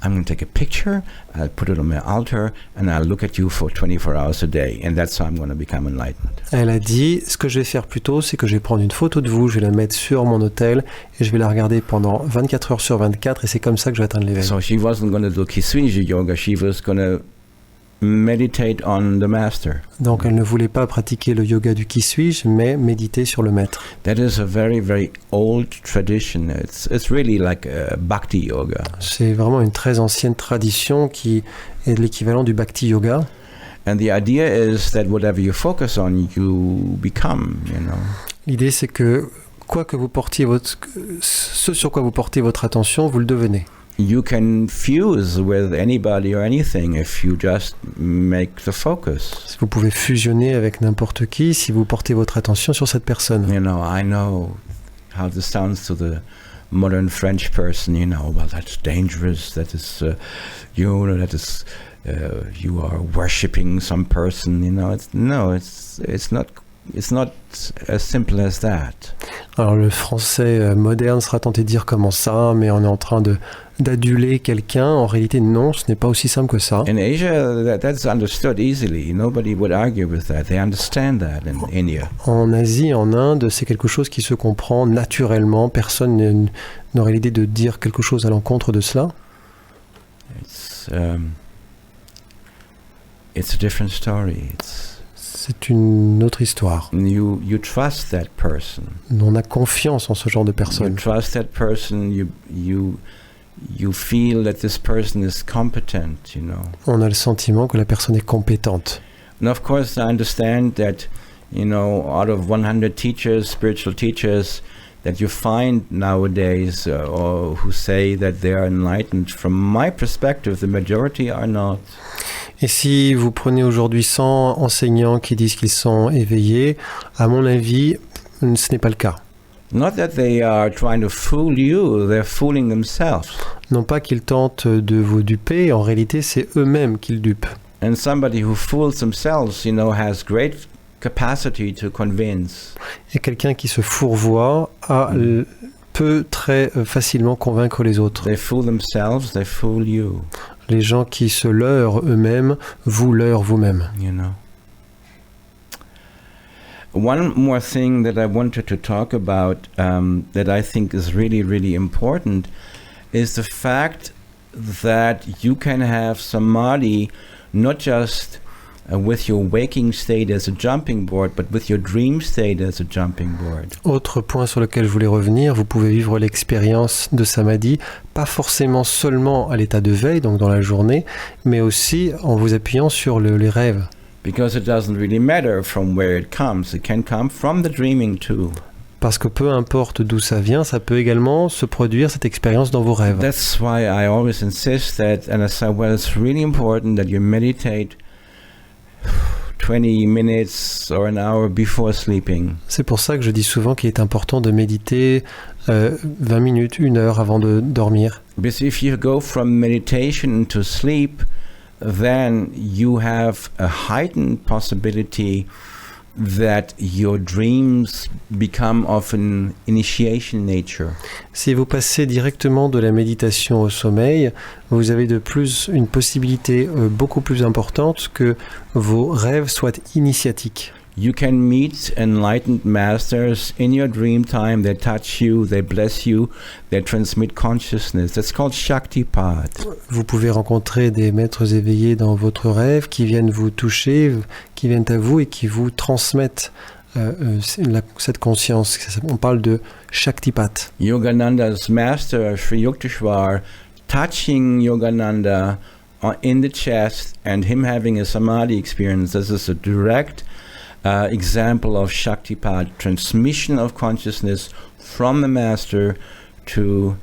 I'm going to take a picture, I'll put it on my altar, and I'll look at you for 24 hours a day, and that's how I'm going to become enlightened. Elle a dit, ce que je vais faire plutôt, c'est que je vais prendre une photo de vous, je vais la mettre sur mon autel, et je vais la regarder pendant 24 heures sur 24, et c'est comme ça que je vais atteindre l'éveil. So she wasn't going to do Kiswiji yoga, she was going to meditate on the master. Donc elle ne voulait pas pratiquer le yoga du qui suis-je, mais méditer sur le maître. That is a very, very old tradition. It's really like bhakti yoga. C'est vraiment une très ancienne tradition qui est l'équivalent du bhakti yoga. And the idea is that whatever you focus on, you become, you know. L'idée c'est que ce sur quoi vous portez votre attention, vous le devenez. You can fuse with anybody or anything if you just make the focus. Vous pouvez fusionner avec n'importe qui si vous portez votre attention sur cette personne. You know, I know how this sounds to the modern French person, you know, well, that's dangerous, that is, you are worshipping some person, you know. It's not as simple as that. Alors le français moderne sera tenté de dire comment ça, mais on est en train d'aduler quelqu'un. En réalité, non, ce n'est pas aussi simple que ça. In Asia, that's understood easily. Nobody would argue with that. They understand that in India. En Asie, en Inde, c'est quelque chose qui se comprend naturellement. Personne n'aurait l'idée de dire quelque chose à l'encontre de cela. It's a different story. C'est une autre histoire. You trust that person. On a confiance en ce genre de You personne. trust that person. You feel that this person is competent, you know. On a le sentiment que la personne est compétente. And of course, I understand that, you know, out of 100 teachers, spiritual teachers, that you find nowadays or who say that they are enlightened, from my perspective, the majority are not. Et si vous prenez aujourd'hui 100 enseignants qui disent qu'ils sont éveillés, à mon avis, ce n'est pas le cas. Not that they are trying to fool you, they're fooling themselves. Non pas qu'ils tentent de vous duper, en réalité c'est eux-mêmes qu'ils dupent. And somebody who fools themselves, you know, has great capacity to convince. Et quelqu'un qui se fourvoie peut très facilement convaincre les autres. They fool themselves, they fool you, Les gens qui se leurrent eux-mêmes, vous leurrent vous-même. you know. One more thing that I wanted to talk about that I think is really, really important is the fact that you can have samadhi not just with your waking state as a jumping board, but with your dream state as a jumping board. Autre point sur lequel je voulais revenir, vous pouvez vivre l'expérience de samadhi, pas forcément seulement à l'état de veille, donc dans la journée, mais aussi en vous appuyant sur les rêves. Because it doesn't really matter from where it comes. It can come from the dreaming too. Parce que peu importe d'où ça vient, ça peut également se produire cette expérience dans vos rêves. That's why I always insist that, and I say, well, it's really important that you meditate 20 minutes or an hour before sleeping. C'est pour ça que je dis souvent qu'il est important de méditer 20 minutes, 1 heure avant de dormir. Because if you go from meditation to sleep, then you have a heightened possibility that your dreams become of an initiation nature. Si vous passez directement de la méditation au sommeil, vous avez de plus une possibilité beaucoup plus importante que vos rêves soient initiatiques. You can meet enlightened masters in your dream time. They touch you, they bless you, they transmit consciousness. That's called Shaktipat. Vous pouvez rencontrer des maîtres éveillés dans votre rêve qui viennent vous toucher, qui viennent à vous et qui vous transmettent cette conscience. On parle de Shaktipat. Yogananda's master, Sri Yukteswar, touching Yogananda in the chest and him having a samadhi experience. This is a direct example of Shaktipat, transmission of consciousness from the master to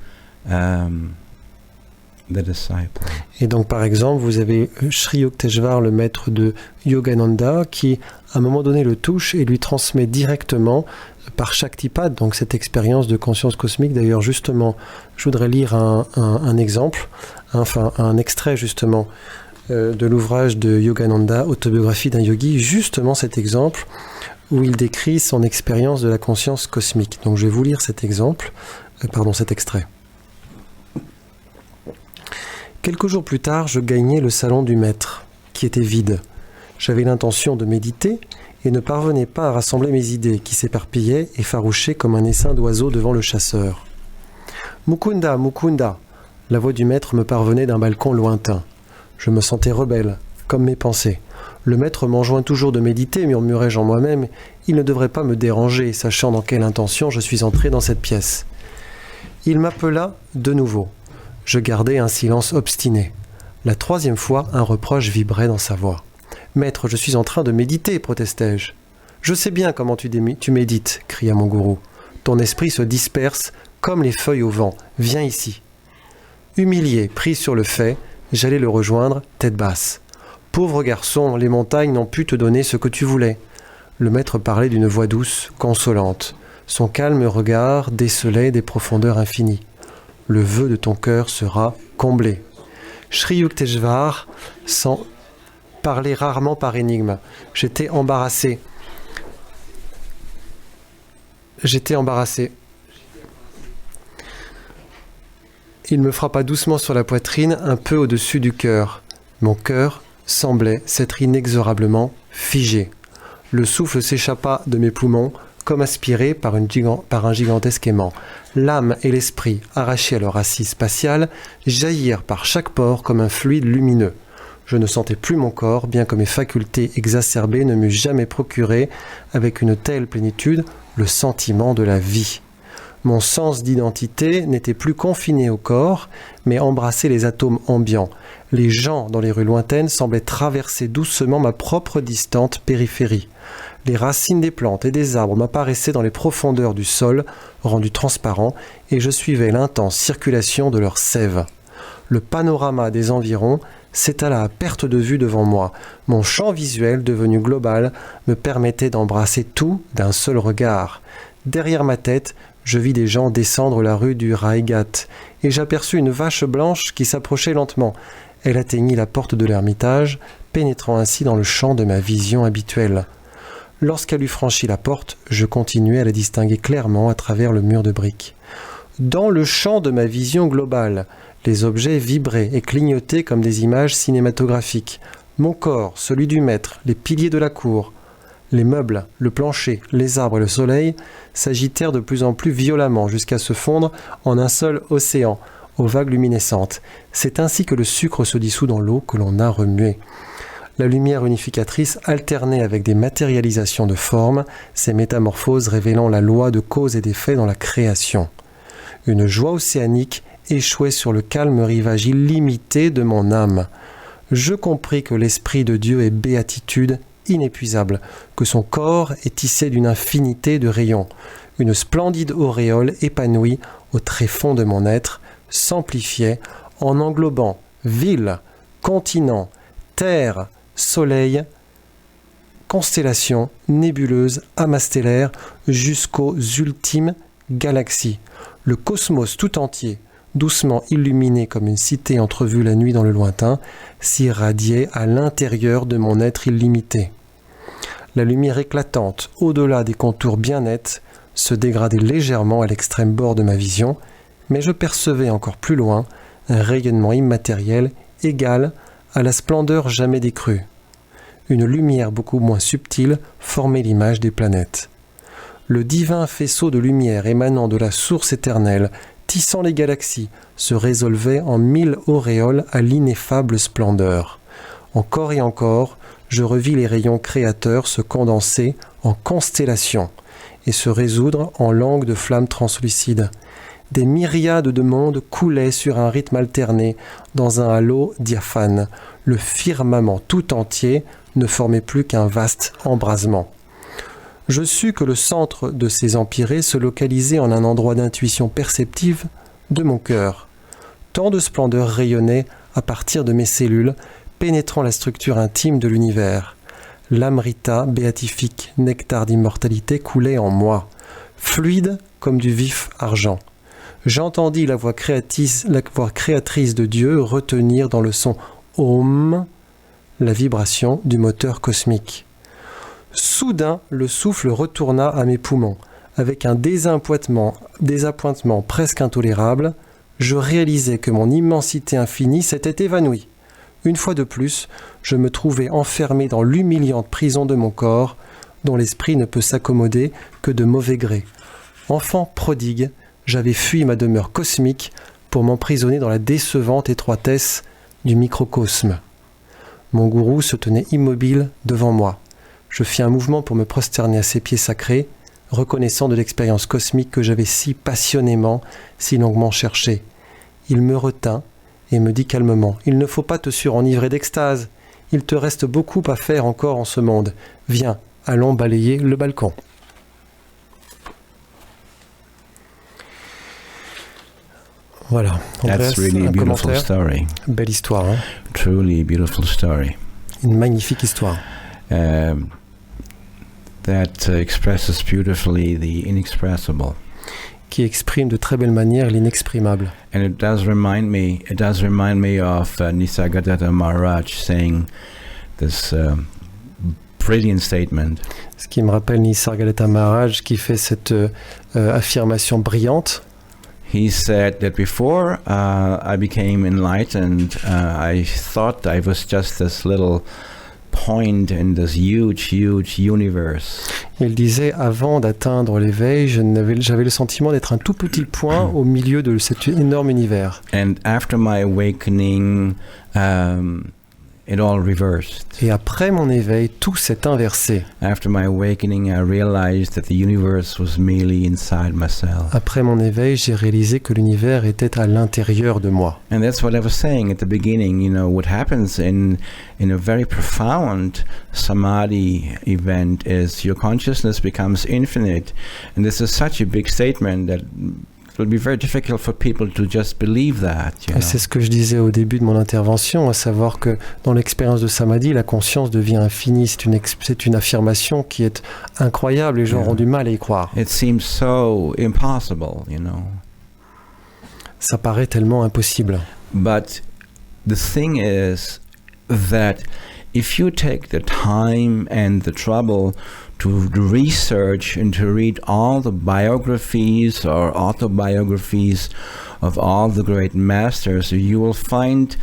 the disciple. Et donc par exemple, vous avez Sri Yukteswar, le maître de Yogananda, qui à un moment donné le touche et lui transmet directement par Shaktipat, donc cette expérience de conscience cosmique. D'ailleurs justement, je voudrais lire un exemple, enfin un extrait justement de l'ouvrage de Yogananda, Autobiographie d'un yogi, justement cet exemple où il décrit son expérience de la conscience cosmique. Donc je vais vous lire cet extrait. Quelques jours plus tard, je gagnais le salon du maître, qui était vide. J'avais l'intention de méditer et ne parvenais pas à rassembler mes idées, qui s'éparpillaient et farouchaient comme un essaim d'oiseaux devant le chasseur. « Mukunda, Mukunda !» La voix du maître me parvenait d'un balcon lointain. Je me sentais rebelle, comme mes pensées. Le maître m'enjoint toujours de méditer, murmurai-je en moi-même. Il ne devrait pas me déranger, sachant dans quelle intention je suis entré dans cette pièce. Il m'appela de nouveau. Je gardai un silence obstiné. La troisième fois, un reproche vibrait dans sa voix. « Maître, je suis en train de méditer, protestai-je. »« Je sais bien comment tu médites, cria mon gourou. Ton esprit se disperse comme les feuilles au vent. Viens ici. » Humilié, pris sur le fait, j'allais le rejoindre, tête basse. « Pauvre garçon, les montagnes n'ont pu te donner ce que tu voulais. » Le maître parlait d'une voix douce, consolante. Son calme regard décelait des profondeurs infinies. « Le vœu de ton cœur sera comblé. » Sri Yukteswar parlait rarement par énigme. J'étais embarrassé. Il me frappa doucement sur la poitrine, un peu au-dessus du cœur. Mon cœur semblait s'être inexorablement figé. Le souffle s'échappa de mes poumons, comme aspiré par un gigantesque aimant. L'âme et l'esprit, arrachés à leur assise spatiale, jaillirent par chaque pore comme un fluide lumineux. Je ne sentais plus mon corps, bien que mes facultés exacerbées ne m'eussent jamais procuré, avec une telle plénitude, le sentiment de la vie. Mon sens d'identité n'était plus confiné au corps, mais embrassait les atomes ambiants. Les gens dans les rues lointaines semblaient traverser doucement ma propre distante périphérie. Les racines des plantes et des arbres m'apparaissaient dans les profondeurs du sol, rendus transparents, et je suivais l'intense circulation de leur sève. Le panorama des environs s'étala à perte de vue devant moi. Mon champ visuel, devenu global, me permettait d'embrasser tout d'un seul regard. Derrière ma tête, je vis des gens descendre la rue du Raighat, et j'aperçus une vache blanche qui s'approchait lentement. Elle atteignit la porte de l'ermitage, pénétrant ainsi dans le champ de ma vision habituelle. Lorsqu'elle eut franchi la porte, je continuai à la distinguer clairement à travers le mur de briques. Dans le champ de ma vision globale, les objets vibraient et clignotaient comme des images cinématographiques. Mon corps, celui du maître, les piliers de la cour, les meubles, le plancher, les arbres et le soleil s'agitèrent de plus en plus violemment jusqu'à se fondre en un seul océan, aux vagues luminescentes. C'est ainsi que le sucre se dissout dans l'eau que l'on a remuée. La lumière unificatrice alternait avec des matérialisations de formes, ces métamorphoses révélant la loi de cause et d'effet dans la création. Une joie océanique échouait sur le calme rivage illimité de mon âme. Je compris que l'Esprit de Dieu est béatitude inépuisable, que son corps est tissé d'une infinité de rayons. Une splendide auréole épanouie au tréfonds de mon être s'amplifiait en englobant villes, continents, terres, soleil, constellations, nébuleuses, amas stellaires, jusqu'aux ultimes galaxies. Le cosmos tout entier, doucement illuminé comme une cité entrevue la nuit dans le lointain, s'irradiait à l'intérieur de mon être illimité. La lumière éclatante, au-delà des contours bien nets, se dégradait légèrement à l'extrême bord de ma vision, mais je percevais encore plus loin un rayonnement immatériel égal à la splendeur jamais décrue. Une lumière beaucoup moins subtile formait l'image des planètes. Le divin faisceau de lumière émanant de la source éternelle, tissant les galaxies, se résolvait en 1000 auréoles à l'ineffable splendeur. Encore et encore, je revis les rayons créateurs se condenser en constellations et se résoudre en langues de flammes translucides. Des myriades de mondes coulaient sur un rythme alterné dans un halo diaphane. Le firmament tout entier ne formait plus qu'un vaste embrasement. Je sus que le centre de ces empyrées se localisait en un endroit d'intuition perceptive de mon cœur. Tant de splendeur rayonnait à partir de mes cellules, pénétrant la structure intime de l'univers. L'amrita béatifique, nectar d'immortalité, coulait en moi, fluide comme du vif argent. J'entendis la voix créatrice de Dieu retenir dans le son « Om » la vibration du moteur cosmique. Soudain, le souffle retourna à mes poumons. Avec un désappointement presque intolérable, je réalisai que mon immensité infinie s'était évanouie. Une fois de plus, je me trouvais enfermé dans l'humiliante prison de mon corps, dont l'esprit ne peut s'accommoder que de mauvais gré. Enfant prodigue, j'avais fui ma demeure cosmique pour m'emprisonner dans la décevante étroitesse du microcosme. Mon gourou se tenait immobile devant moi. Je fis un mouvement pour me prosterner à ses pieds sacrés, reconnaissant de l'expérience cosmique que j'avais si passionnément, si longuement cherchée. Il me retint et me dit calmement « Il ne faut pas te surenivrer d'extase. Il te reste beaucoup à faire encore en ce monde. Viens, allons balayer le balcon. » Voilà. That's really a beautiful story. Belle histoire. Hein? Truly beautiful story. Une magnifique histoire. That expresses beautifully the inexpressible. Qui exprime de très belle manière l'inexprimable. And it does remind me of Nisargadatta Maharaj saying this brilliant statement. Ce qui me rappelle Nisargadatta Maharaj qui fait cette affirmation brillante. He said that before I became enlightened, I thought I was just this little point in this huge universe. Il disait, avant d'atteindre l'éveil, j'avais le sentiment d'être un tout petit point au milieu de cet énorme univers. And after my awakening, it all reversed. Et après mon éveil, tout s'est inversé. After my awakening, I realized that the universe was merely inside myself. Après mon éveil, j'ai réalisé que l'univers était à l'intérieur de moi. And that's what I was saying at the beginning. You know, what happens in a very profound samadhi event is your consciousness becomes infinite. And this is such a big statement that it will be very difficult for people to just believe that. C'est ce que je disais au début de mon intervention, à savoir que dans l'expérience de Samadhi, la conscience devient infinie. C'est une affirmation qui est incroyable. Les gens ont du mal à y croire. It seems so impossible, you know. Ça paraît tellement impossible. But the thing is that if you take the time and the trouble to research and to read all the biographies or autobiographies of all the great masters, you will find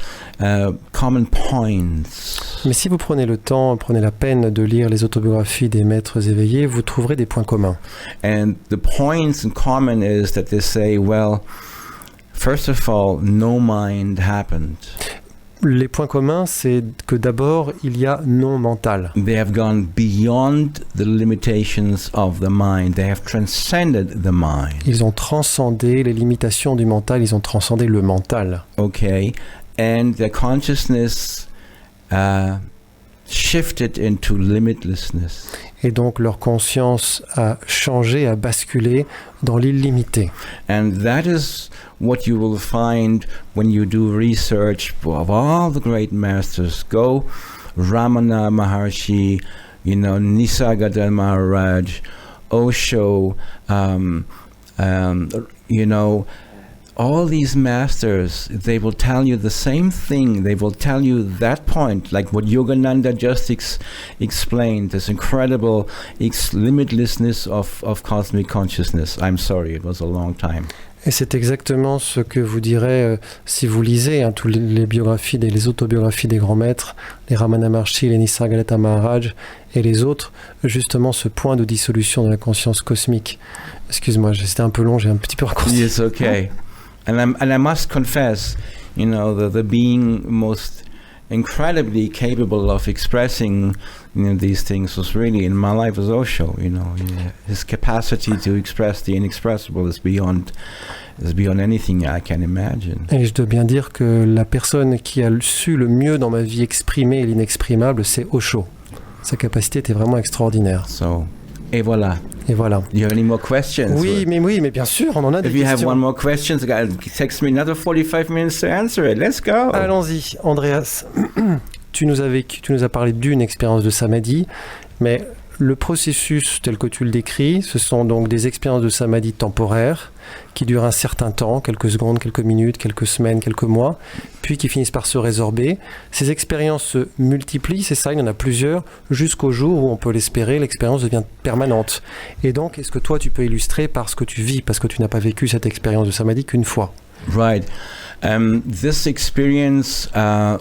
common points. Mais si vous prenez le temps, prenez la peine de lire les autobiographies des maîtres éveillés, vous trouverez des points communs. And the points in common is that they say, well, first of all, no mind happened. Les points communs, c'est que d'abord, il y a non mental. They have gone beyond the limitations of the mind. They have transcended the mind. Ils ont transcendé les limitations du mental, ils ont transcendé le mental. Okay, and their consciousness shifted into limitlessness. Et donc leur conscience a changé, a basculé dans l'illimité. And that is what you will find when you do research of all the great masters. Go Ramana Maharshi, you know, Nisargadatta Maharaj, Osho, you know, all these masters, they will tell you the same thing. They will tell you that point, like what Yogananda just explained, this incredible limitlessness of cosmic consciousness. I'm sorry, it was a long time. Et c'est exactement ce que vous direz si vous lisez toutes les biographies, les autobiographies des grands maîtres, les Ramana Maharshi, les Nisargadatta Maharaj et les autres, justement ce point de dissolution de la conscience cosmique. Excuse-moi, c'était un peu long, j'ai un petit peu raccourci. It's okay. And I must confess, the being most incredibly capable of expressing these things was really in my life was Osho. His capacity to express the inexpressible is beyond anything I can imagine. Et je dois bien dire que la personne qui a su le mieux dans ma vie exprimer l'inexprimable, c'est Osho. Sa capacité était vraiment extraordinaire. Et voilà. Et voilà. Do you have any more questions? Oui, mais bien sûr, on en a des questions. If you have one more question, it takes me another 45 minutes to answer it. Let's go. Allons-y, Andreas. Tu nous as parlé d'une expérience de samadhi, mais le processus tel que tu le décris, ce sont donc des expériences de samadhi temporaires qui durent un certain temps, quelques secondes, quelques minutes, quelques semaines, quelques mois, puis qui finissent par se résorber. Ces expériences se multiplient, c'est ça, il y en a plusieurs, jusqu'au jour où on peut l'espérer, l'expérience devient permanente. Et donc, est-ce que toi, tu peux illustrer par ce que tu vis, parce que tu n'as pas vécu cette expérience de samadhi qu'une fois? Right. This experience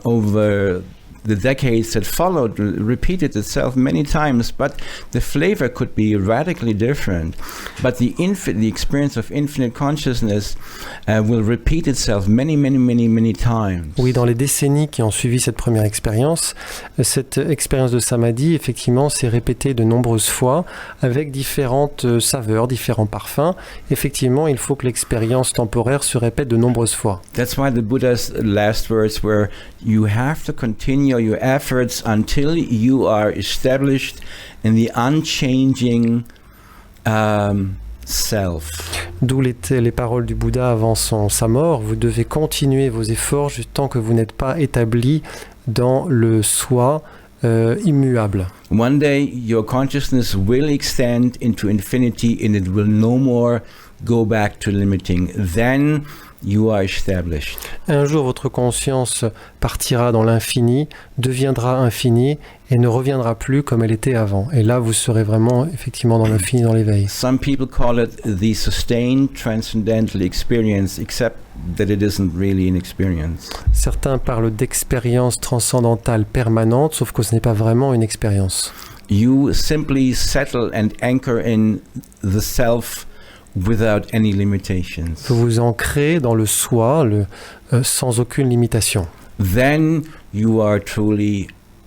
over the decades that followed repeated itself many times, but the flavor could be radically different. But the experience of infinite consciousness will repeat itself many times. Oui, dans les décennies qui ont suivi cette première expérience, cette expérience de samadhi, effectivement, s'est répétée de nombreuses fois avec différentes saveurs, différents parfums. Effectivement, il faut que l'expérience temporaire se répète de nombreuses fois. That's why the Buddha's last words were, you have to continue your efforts until you are established in the unchanging self. D'où les paroles du Bouddha avant sa mort. Vous devez continuer vos efforts tant que vous n'êtes pas établi dans le soi immuable. One day your consciousness will extend into infinity and it will no more go back to limiting. Then you are established. Un jour, votre conscience partira dans l'infini, deviendra infinie et ne reviendra plus comme elle était avant. Et là, vous serez vraiment, effectivement, dans l'infini, dans l'éveil. Some people call it the sustained transcendental experience, except that it isn't really an experience. Certains parlent d'expérience transcendantale permanente, sauf que ce n'est pas vraiment une expérience. You simply settle and anchor in the self without any limitations. Vous vous ancrez dans le soi, sans aucune limitation. Then you are truly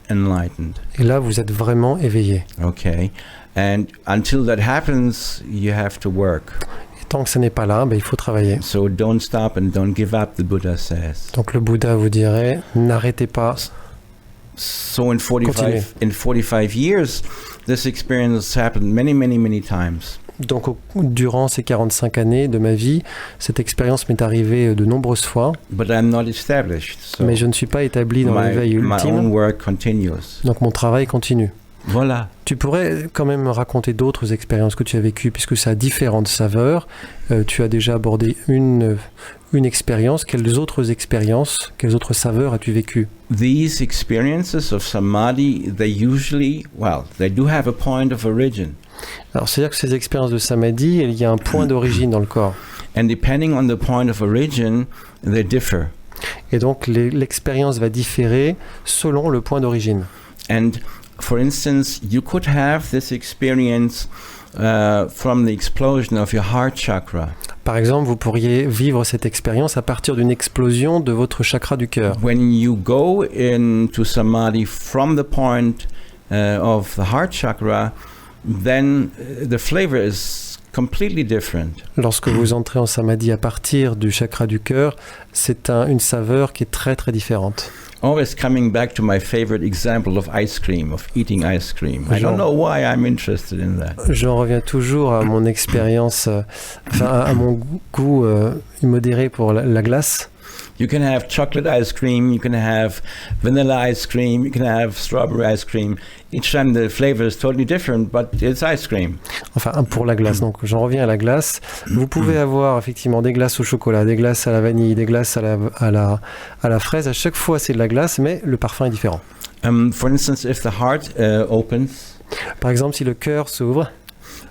enlightened. Et là, vous êtes vraiment éveillé. Okay. And until that happens, you have to work. Et tant que ce n'est pas là, il faut travailler. So don't stop and don't give up, the Buddha says. Donc le Bouddha vous dirait, n'arrêtez pas. So in 45 years, this experience happened many times. Donc durant ces 45 années de ma vie, cette expérience m'est arrivée de nombreuses fois. But I'm not established, so mais je ne suis pas établi dans l'éveil ultime. My own work continues. Donc mon travail continue. Voilà. Tu pourrais quand même raconter d'autres expériences que tu as vécues, puisque ça a différentes saveurs. Tu as déjà abordé une expérience. Quelles autres saveurs as-tu vécues? These experiences of samadhi, they do have a point of origin. Alors, c'est-à-dire que ces expériences de samadhi, il y a un point d'origine dans le corps. And depending on the point of origin, they differ. Et donc, l'expérience va différer selon le point d'origine. And for instance, you could have this experience from the explosion of your heart chakra. Par exemple, vous pourriez vivre cette expérience à partir d'une explosion de votre chakra du cœur. When you go into samadhi from the point of the heart chakra, then the flavor is completely different. Lorsque vous entrez en samadhi à partir du chakra du cœur, c'est une saveur qui est très différente. Always coming back to my favorite example of ice cream, of eating ice cream. I don't know why I'm interested in that. J'en reviens toujours à mon expérience, à mon goût immodéré pour la glace. You can have chocolate ice cream, you can have vanilla ice cream, you can have strawberry ice cream. Each time the flavor is totally different, but it's ice cream. Enfin, pour la glace, donc j'en reviens à la glace. Vous pouvez avoir effectivement des glaces au chocolat, des glaces à la vanille, des glaces à la fraise. À chaque fois, c'est de la glace, mais le parfum est différent. For instance, if the heart opens... Par exemple, si le cœur s'ouvre...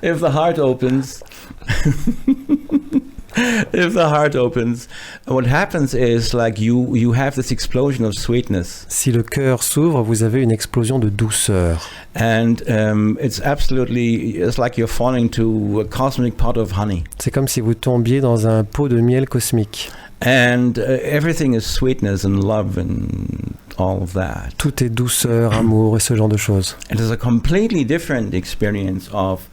If the heart opens... If the heart opens, what happens is like you have this explosion of sweetness. Si le cœur s'ouvre, vous avez une explosion de douceur. And it's like you're falling to a cosmic pot of honey. C'est comme si vous tombiez dans un pot de miel cosmique. And everything is sweetness and love and all of that. Tout est douceur, amour et ce genre de choses. It is a completely different experience of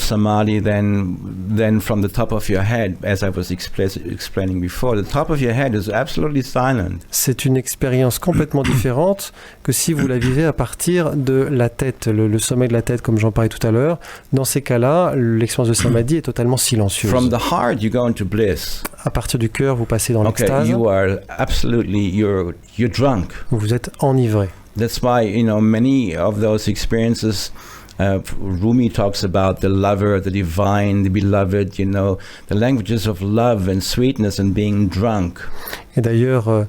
samadhi than from the top of your head, as I was explaining before. The top of your head is absolutely silent. C'est une expérience complètement différente que si vous la vivez à partir de la tête, le sommet de la tête, comme j'en parlais tout à l'heure. Dans ces cas-là, l'expérience de samadhi est totalement silencieuse. From the heart, you go into bliss. À partir du cœur, vous passez dans l'extase. You are absolutely, you're drunk. Vous êtes enivré. That's why, many of those experiences. Rumi talks about the lover, the divine, the beloved, the languages of love and sweetness and being drunk. Et d'ailleurs,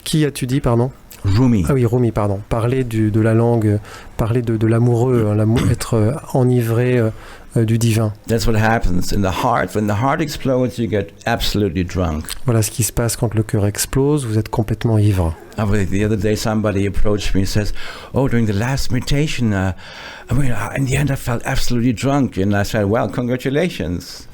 qui as-tu dit, pardon? Rumi. Ah oui, Rumi, pardon. Parler de la langue, parler de l'amoureux, être enivré du divin. That's what happens in the heart. When the heart explodes, you get absolutely drunk. Voilà ce qui se passe quand le cœur explose, vous êtes complètement ivre. The other day, somebody approached me and says, "Oh, during the last meditation, in the end, I felt absolutely drunk." And I said, "Well, congratulations."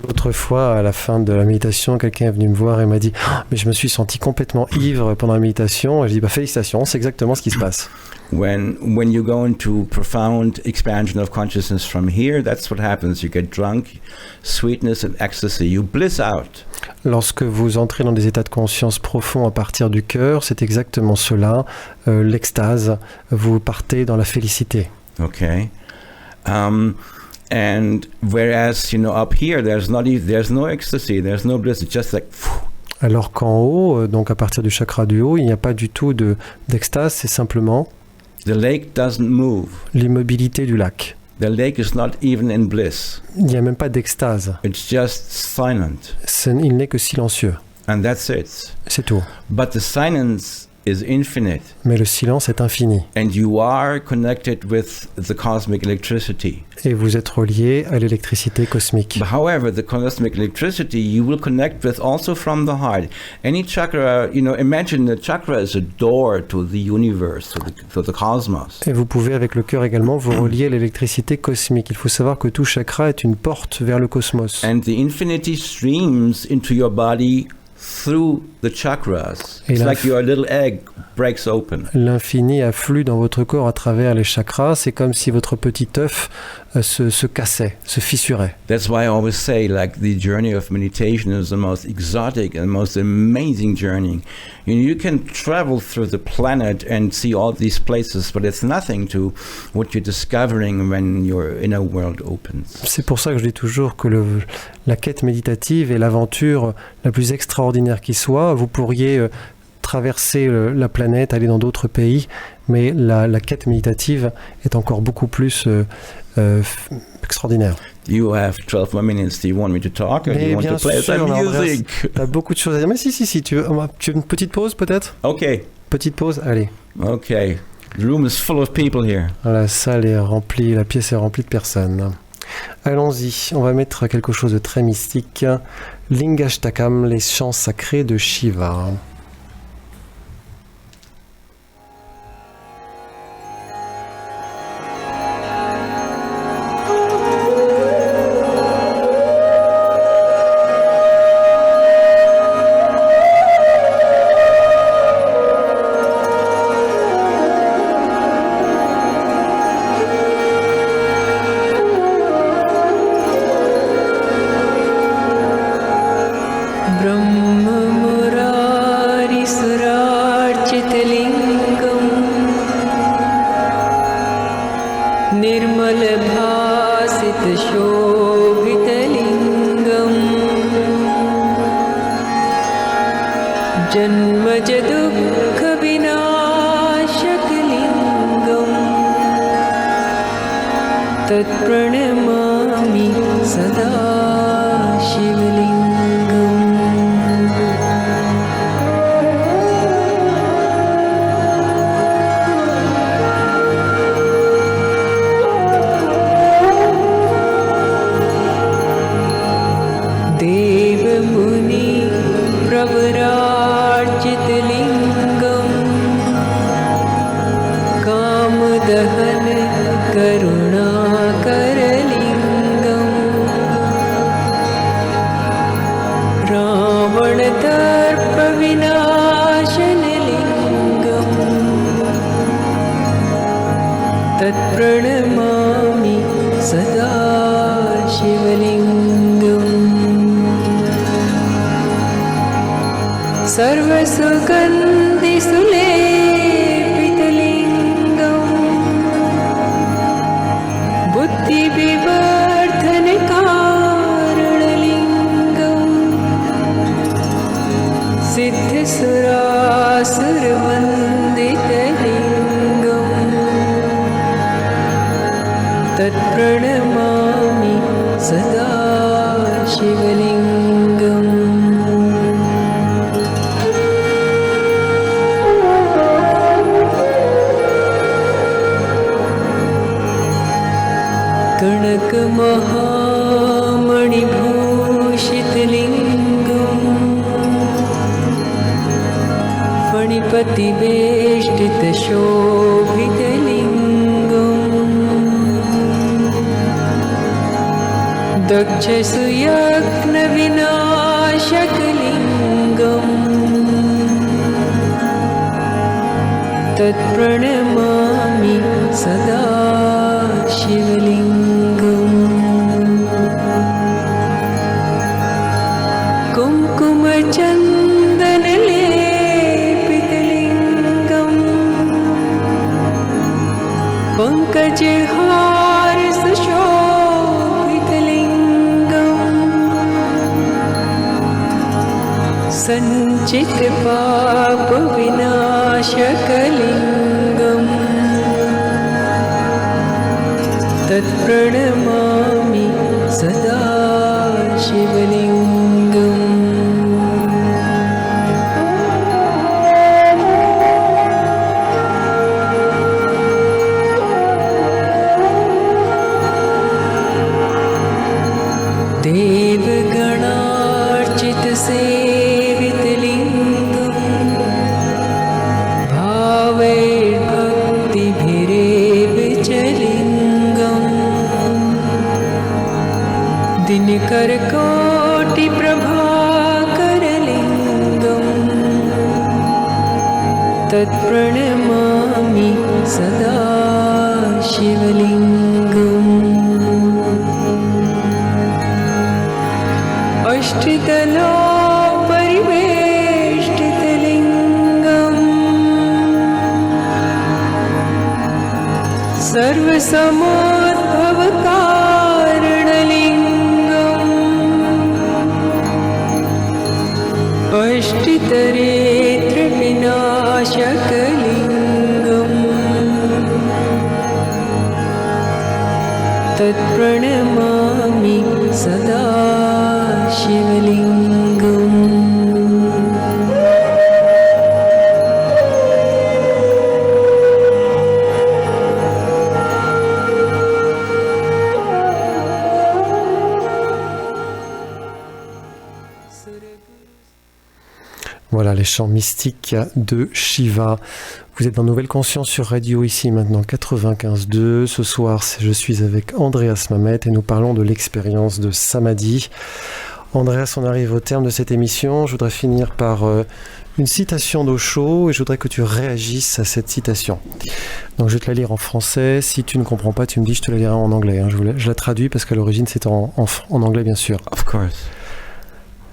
L'autre fois, à la fin de la méditation, quelqu'un est venu me voir et m'a dit « Mais je me suis senti complètement ivre pendant la méditation. » Et je dis « Félicitations, c'est exactement ce qui se passe. » When you go into profound expansion of consciousness from here, that's what happens. You get drunk, sweetness and ecstasy. You bliss out. Lorsque vous entrez dans des états de conscience profonds à partir du cœur, c'est exactement cela, l'extase. Vous partez dans la félicité. Okay. And whereas, up here, there's no ecstasy, there's no bliss. It's just like... Alors qu'en haut, donc à partir du chakra du haut, il n'y a pas du tout d'extase, c'est simplement... The lake doesn't move. L'immobilité du lac. The lake is not even in bliss. Il n'y a même pas d'extase. It's just silent. Il n'est que silencieux. And that's it. C'est tout. But the silence is infinite. Mais le silence est infini. And you are connected with the cosmic electricity. Et vous êtes relié à l'électricité cosmique. But however, the cosmic electricity you will connect with also from the heart. Any chakra, imagine the chakra is a door to the universe, to the cosmos. Et vous pouvez avec le cœur également vous relier à l'électricité cosmique. Il faut savoir que tout chakra est une porte vers le cosmos. And the infinity streams into your body through the chakras. It's like your little egg breaks open. L'infini afflue dans votre corps à travers les chakras. C'est comme si votre petit œuf se cassait, se fissurait. That's why I always say, like, the journey of meditation is the most exotic and most amazing journey. You can travel through the planet and see all these places, but it's nothing to what you're discovering when your inner world opens. C'est pour ça que je dis toujours que la quête méditative est l'aventure la plus extraordinaire qui soit. Vous pourriez traverser la planète, aller dans d'autres pays, mais la quête méditative est encore beaucoup plus extraordinaire. You have 12 more minutes. Do you want me to talk or do you want to play some music? Tu as beaucoup de choses à dire. Mais si, tu veux une petite pause peut-être? Ok. Petite pause, allez. Ok. The room is full of people here. La salle est remplie, la pièce est remplie de personnes. Allons-y, on va mettre quelque chose de très mystique. Lingashtakam, les chants sacrés de Shiva. जन्मज दुःखविनाशकलिङ्गम् तत्प्रणमामि सदा शिवलिङ्गम् देवमुनि प्रवरार्चितलिङ्गम् कामदहन करुणाकरलिङ्गम् रावणदर्पविनाशनलिङ्गम् तत्प्रणमामि सदा शिवलिङ्गम् सर्वसुगन्धिसुलेपितलिङ्गम् बुद्धिविवर्धनकारणलिङ्गम् सिद्धिसुरासुरवन्दितलिङ्गम् तत्प्रणमामि सदा शिवलिङ्गम् कनकमहामणिभूषितलिङ्गम् फणिपतिवेष्टितशोभितलिङ्गम् दक्षसुयज्ञविनाशकलिङ्गम् तत्प्रणमामि सदा शिवलिङ्गम् कुङ्कुमचन्दनलेपितलिङ्गम् पङ्कजहारसुशोभितलिङ्गम् सञ्चितपापविनाशकलिङ्गम् तत्प्रणमामि सदा शिवलिङ्गम् देवगणार्चितसेवितलिङ्गम् भावैर्भक्तिभिरेव च लिङ्गम् दिनकरकोटिप्रभाकरलिङ्गम् तत्प्रणमामि सदा शिवलिङ्गम् अष्टितलोपरिवेष्टितलिङ्गम् सर्वसमोद्भवकारणलिङ्गम् अष्टितरेत्रविनाशकलिङ्गम् तत्प्रणमामि सदा शिवलिङ्गम् Voilà les chants mystiques de Shiva. Vous êtes dans Nouvelle Conscience sur Radio, ici maintenant 95.2. Ce soir, je suis avec Andreas Mamet et nous parlons de l'expérience de Samadhi. Andreas, on arrive au terme de cette émission. Je voudrais finir par une citation d'Osho et je voudrais que tu réagisses à cette citation. Donc je vais te la lire en français. Si tu ne comprends pas, tu me dis, je te la lirai en anglais. Hein. Je la traduis parce qu'à l'origine c'est en anglais bien sûr. Of course.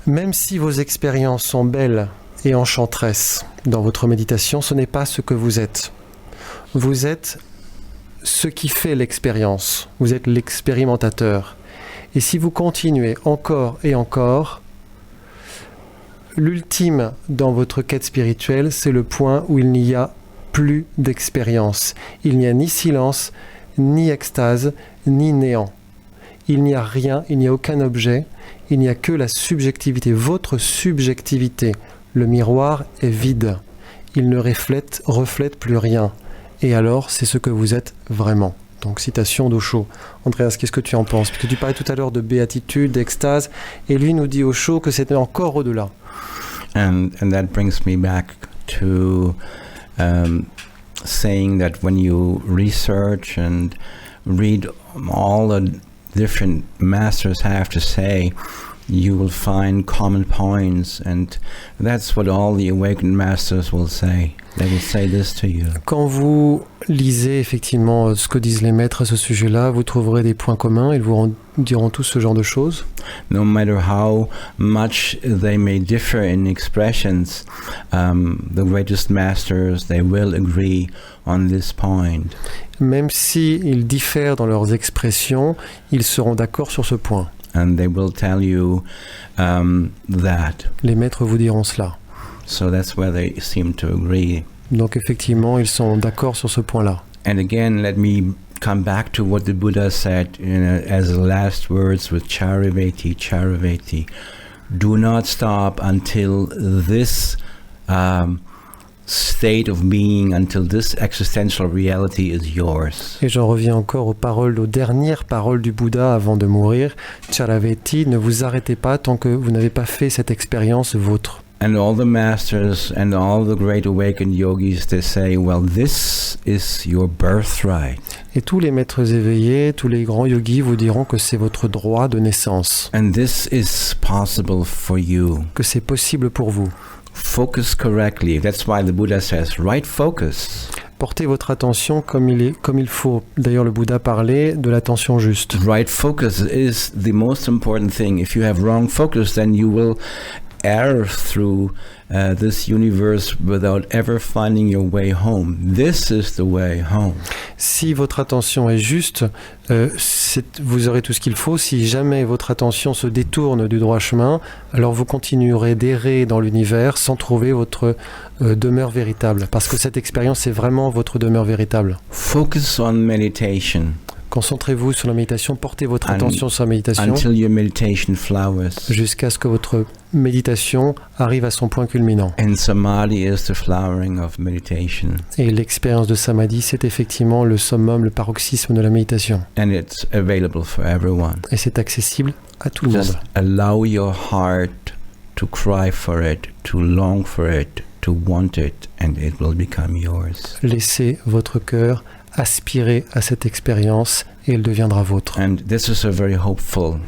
Même si vos expériences sont belles et enchanteresse dans votre méditation, ce n'est pas ce que vous êtes. Vous êtes ce qui fait l'expérience. Vous êtes l'expérimentateur. Et si vous continuez encore et encore, l'ultime dans votre quête spirituelle, c'est le point où il n'y a plus d'expérience. Il n'y a ni silence, ni extase, ni néant. Il n'y a rien, il n'y a aucun objet, il n'y a que la subjectivité, votre subjectivité. Le miroir est vide. Il ne reflète plus rien. Et alors, c'est ce que vous êtes vraiment. Donc, citation d'Osho. Andreas, qu'est-ce que tu en penses? Parce que tu parlais tout à l'heure de béatitude, d'extase, et lui nous dit Osho que c'était encore au-delà. And that brings me back to saying that when you research and read all the different masters have to say, you will find common points, and that's what all the awakened masters will say. They will say this to you. Quand vous lisez effectivement ce que disent les maîtres à ce sujet-là, vous trouverez des points communs, ils vous diront tous ce genre de choses. No matter how much they may differ in expressions, the greatest masters, they will agree on this point. Même s'ils diffèrent dans leurs expressions, ils seront d'accord sur ce point. And they will tell you that. Les maîtres vous diront cela. So that's where they seem to agree. Donc effectivement, ils sont d'accord sur ce point-là. And again, let me come back to what the Buddha said as the last words with Chariveti. Chariveti. Do not stop until this state of being, until this existential reality is yours. Et j'en reviens encore aux dernières paroles du Bouddha avant de mourir. Charaveti, ne vous arrêtez pas tant que vous n'avez pas fait cette expérience vôtre. And all the masters and all the great awakened yogis, they say, well, this is your birthright. Et tous les maîtres éveillés, tous les grands yogis vous diront que c'est votre droit de naissance. And this is possible for you. Que c'est possible pour vous. Focus correctly. That's why the Buddha says, right focus. Portez votre attention comme il faut. D'ailleurs, le Bouddha parlait de l'attention juste. Right focus is the most important thing. If you have wrong focus, then you will err through this universe without ever finding your way home. This is the way home. Si votre attention est juste, vous aurez tout ce qu'il faut. Si jamais votre attention se détourne du droit chemin, alors vous continuerez d'errer dans l'univers sans trouver votre demeure véritable. Parce que cette expérience est vraiment votre demeure véritable. Focus on meditation. Concentrez-vous sur la méditation, portez votre attention sur la méditation until your meditation flowers. Jusqu'à ce que votre méditation arrive à son point culminant. And samadhi is the flowering of meditation. Et l'expérience de samadhi, c'est effectivement le summum, le paroxysme de la méditation. And it's available for everyone. Et c'est accessible à tout le monde. Just allow your heart to cry for it, to long for it, to want it, and it will become yours. Laissez votre cœur aspirer à cette expérience et elle deviendra vôtre. And this is a very hopeful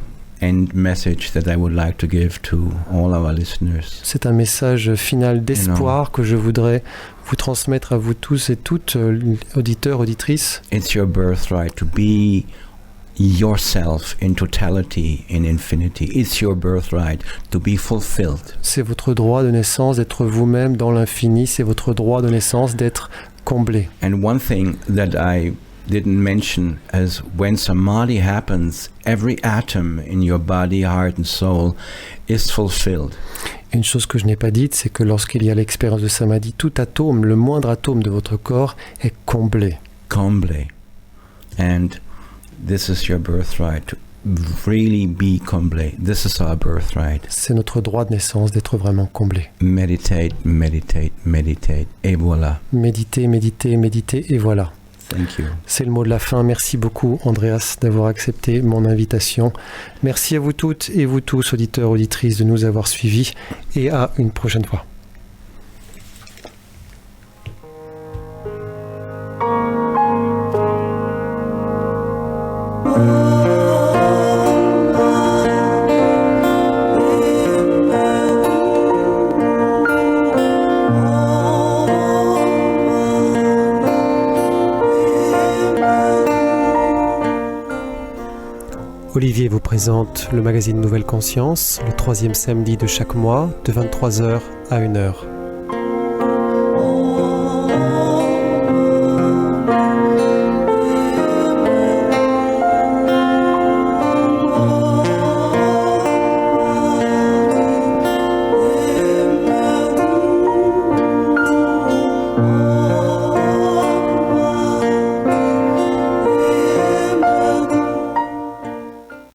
end message that I would like to give to all our listeners. C'est un message final d'espoir que je voudrais vous transmettre à vous tous et toutes, auditeurs, auditrices. It's your birthright to be yourself in totality, in infinity. It's your birthright to be fulfilled. C'est votre droit de naissance d'être vous-même dans l'infini. C'est votre droit de naissance d'être comblé. And one thing that I didn't mention is when samadhi happens, every atom in your body, heart and soul is fulfilled. Une chose que je n'ai pas dite, c'est que lorsqu'il y a l'expérience de samadhi, tout atome, le moindre atome de votre corps est comblé. Comblé. And this is your birthright, to really be comblé. This is our birthright. C'est notre droit de naissance d'être vraiment comblé. Meditate, meditate, meditate, et voilà. Méditez, méditez, méditez, et voilà. Thank you. C'est le mot de la fin. Merci beaucoup, Andreas, d'avoir accepté mon invitation. Merci à vous toutes et vous tous, auditeurs, auditrices, de nous avoir suivis, et à une prochaine fois. Olivier vous présente le magazine Nouvelle Conscience, le 3e samedi de chaque mois, de 23h à 1h.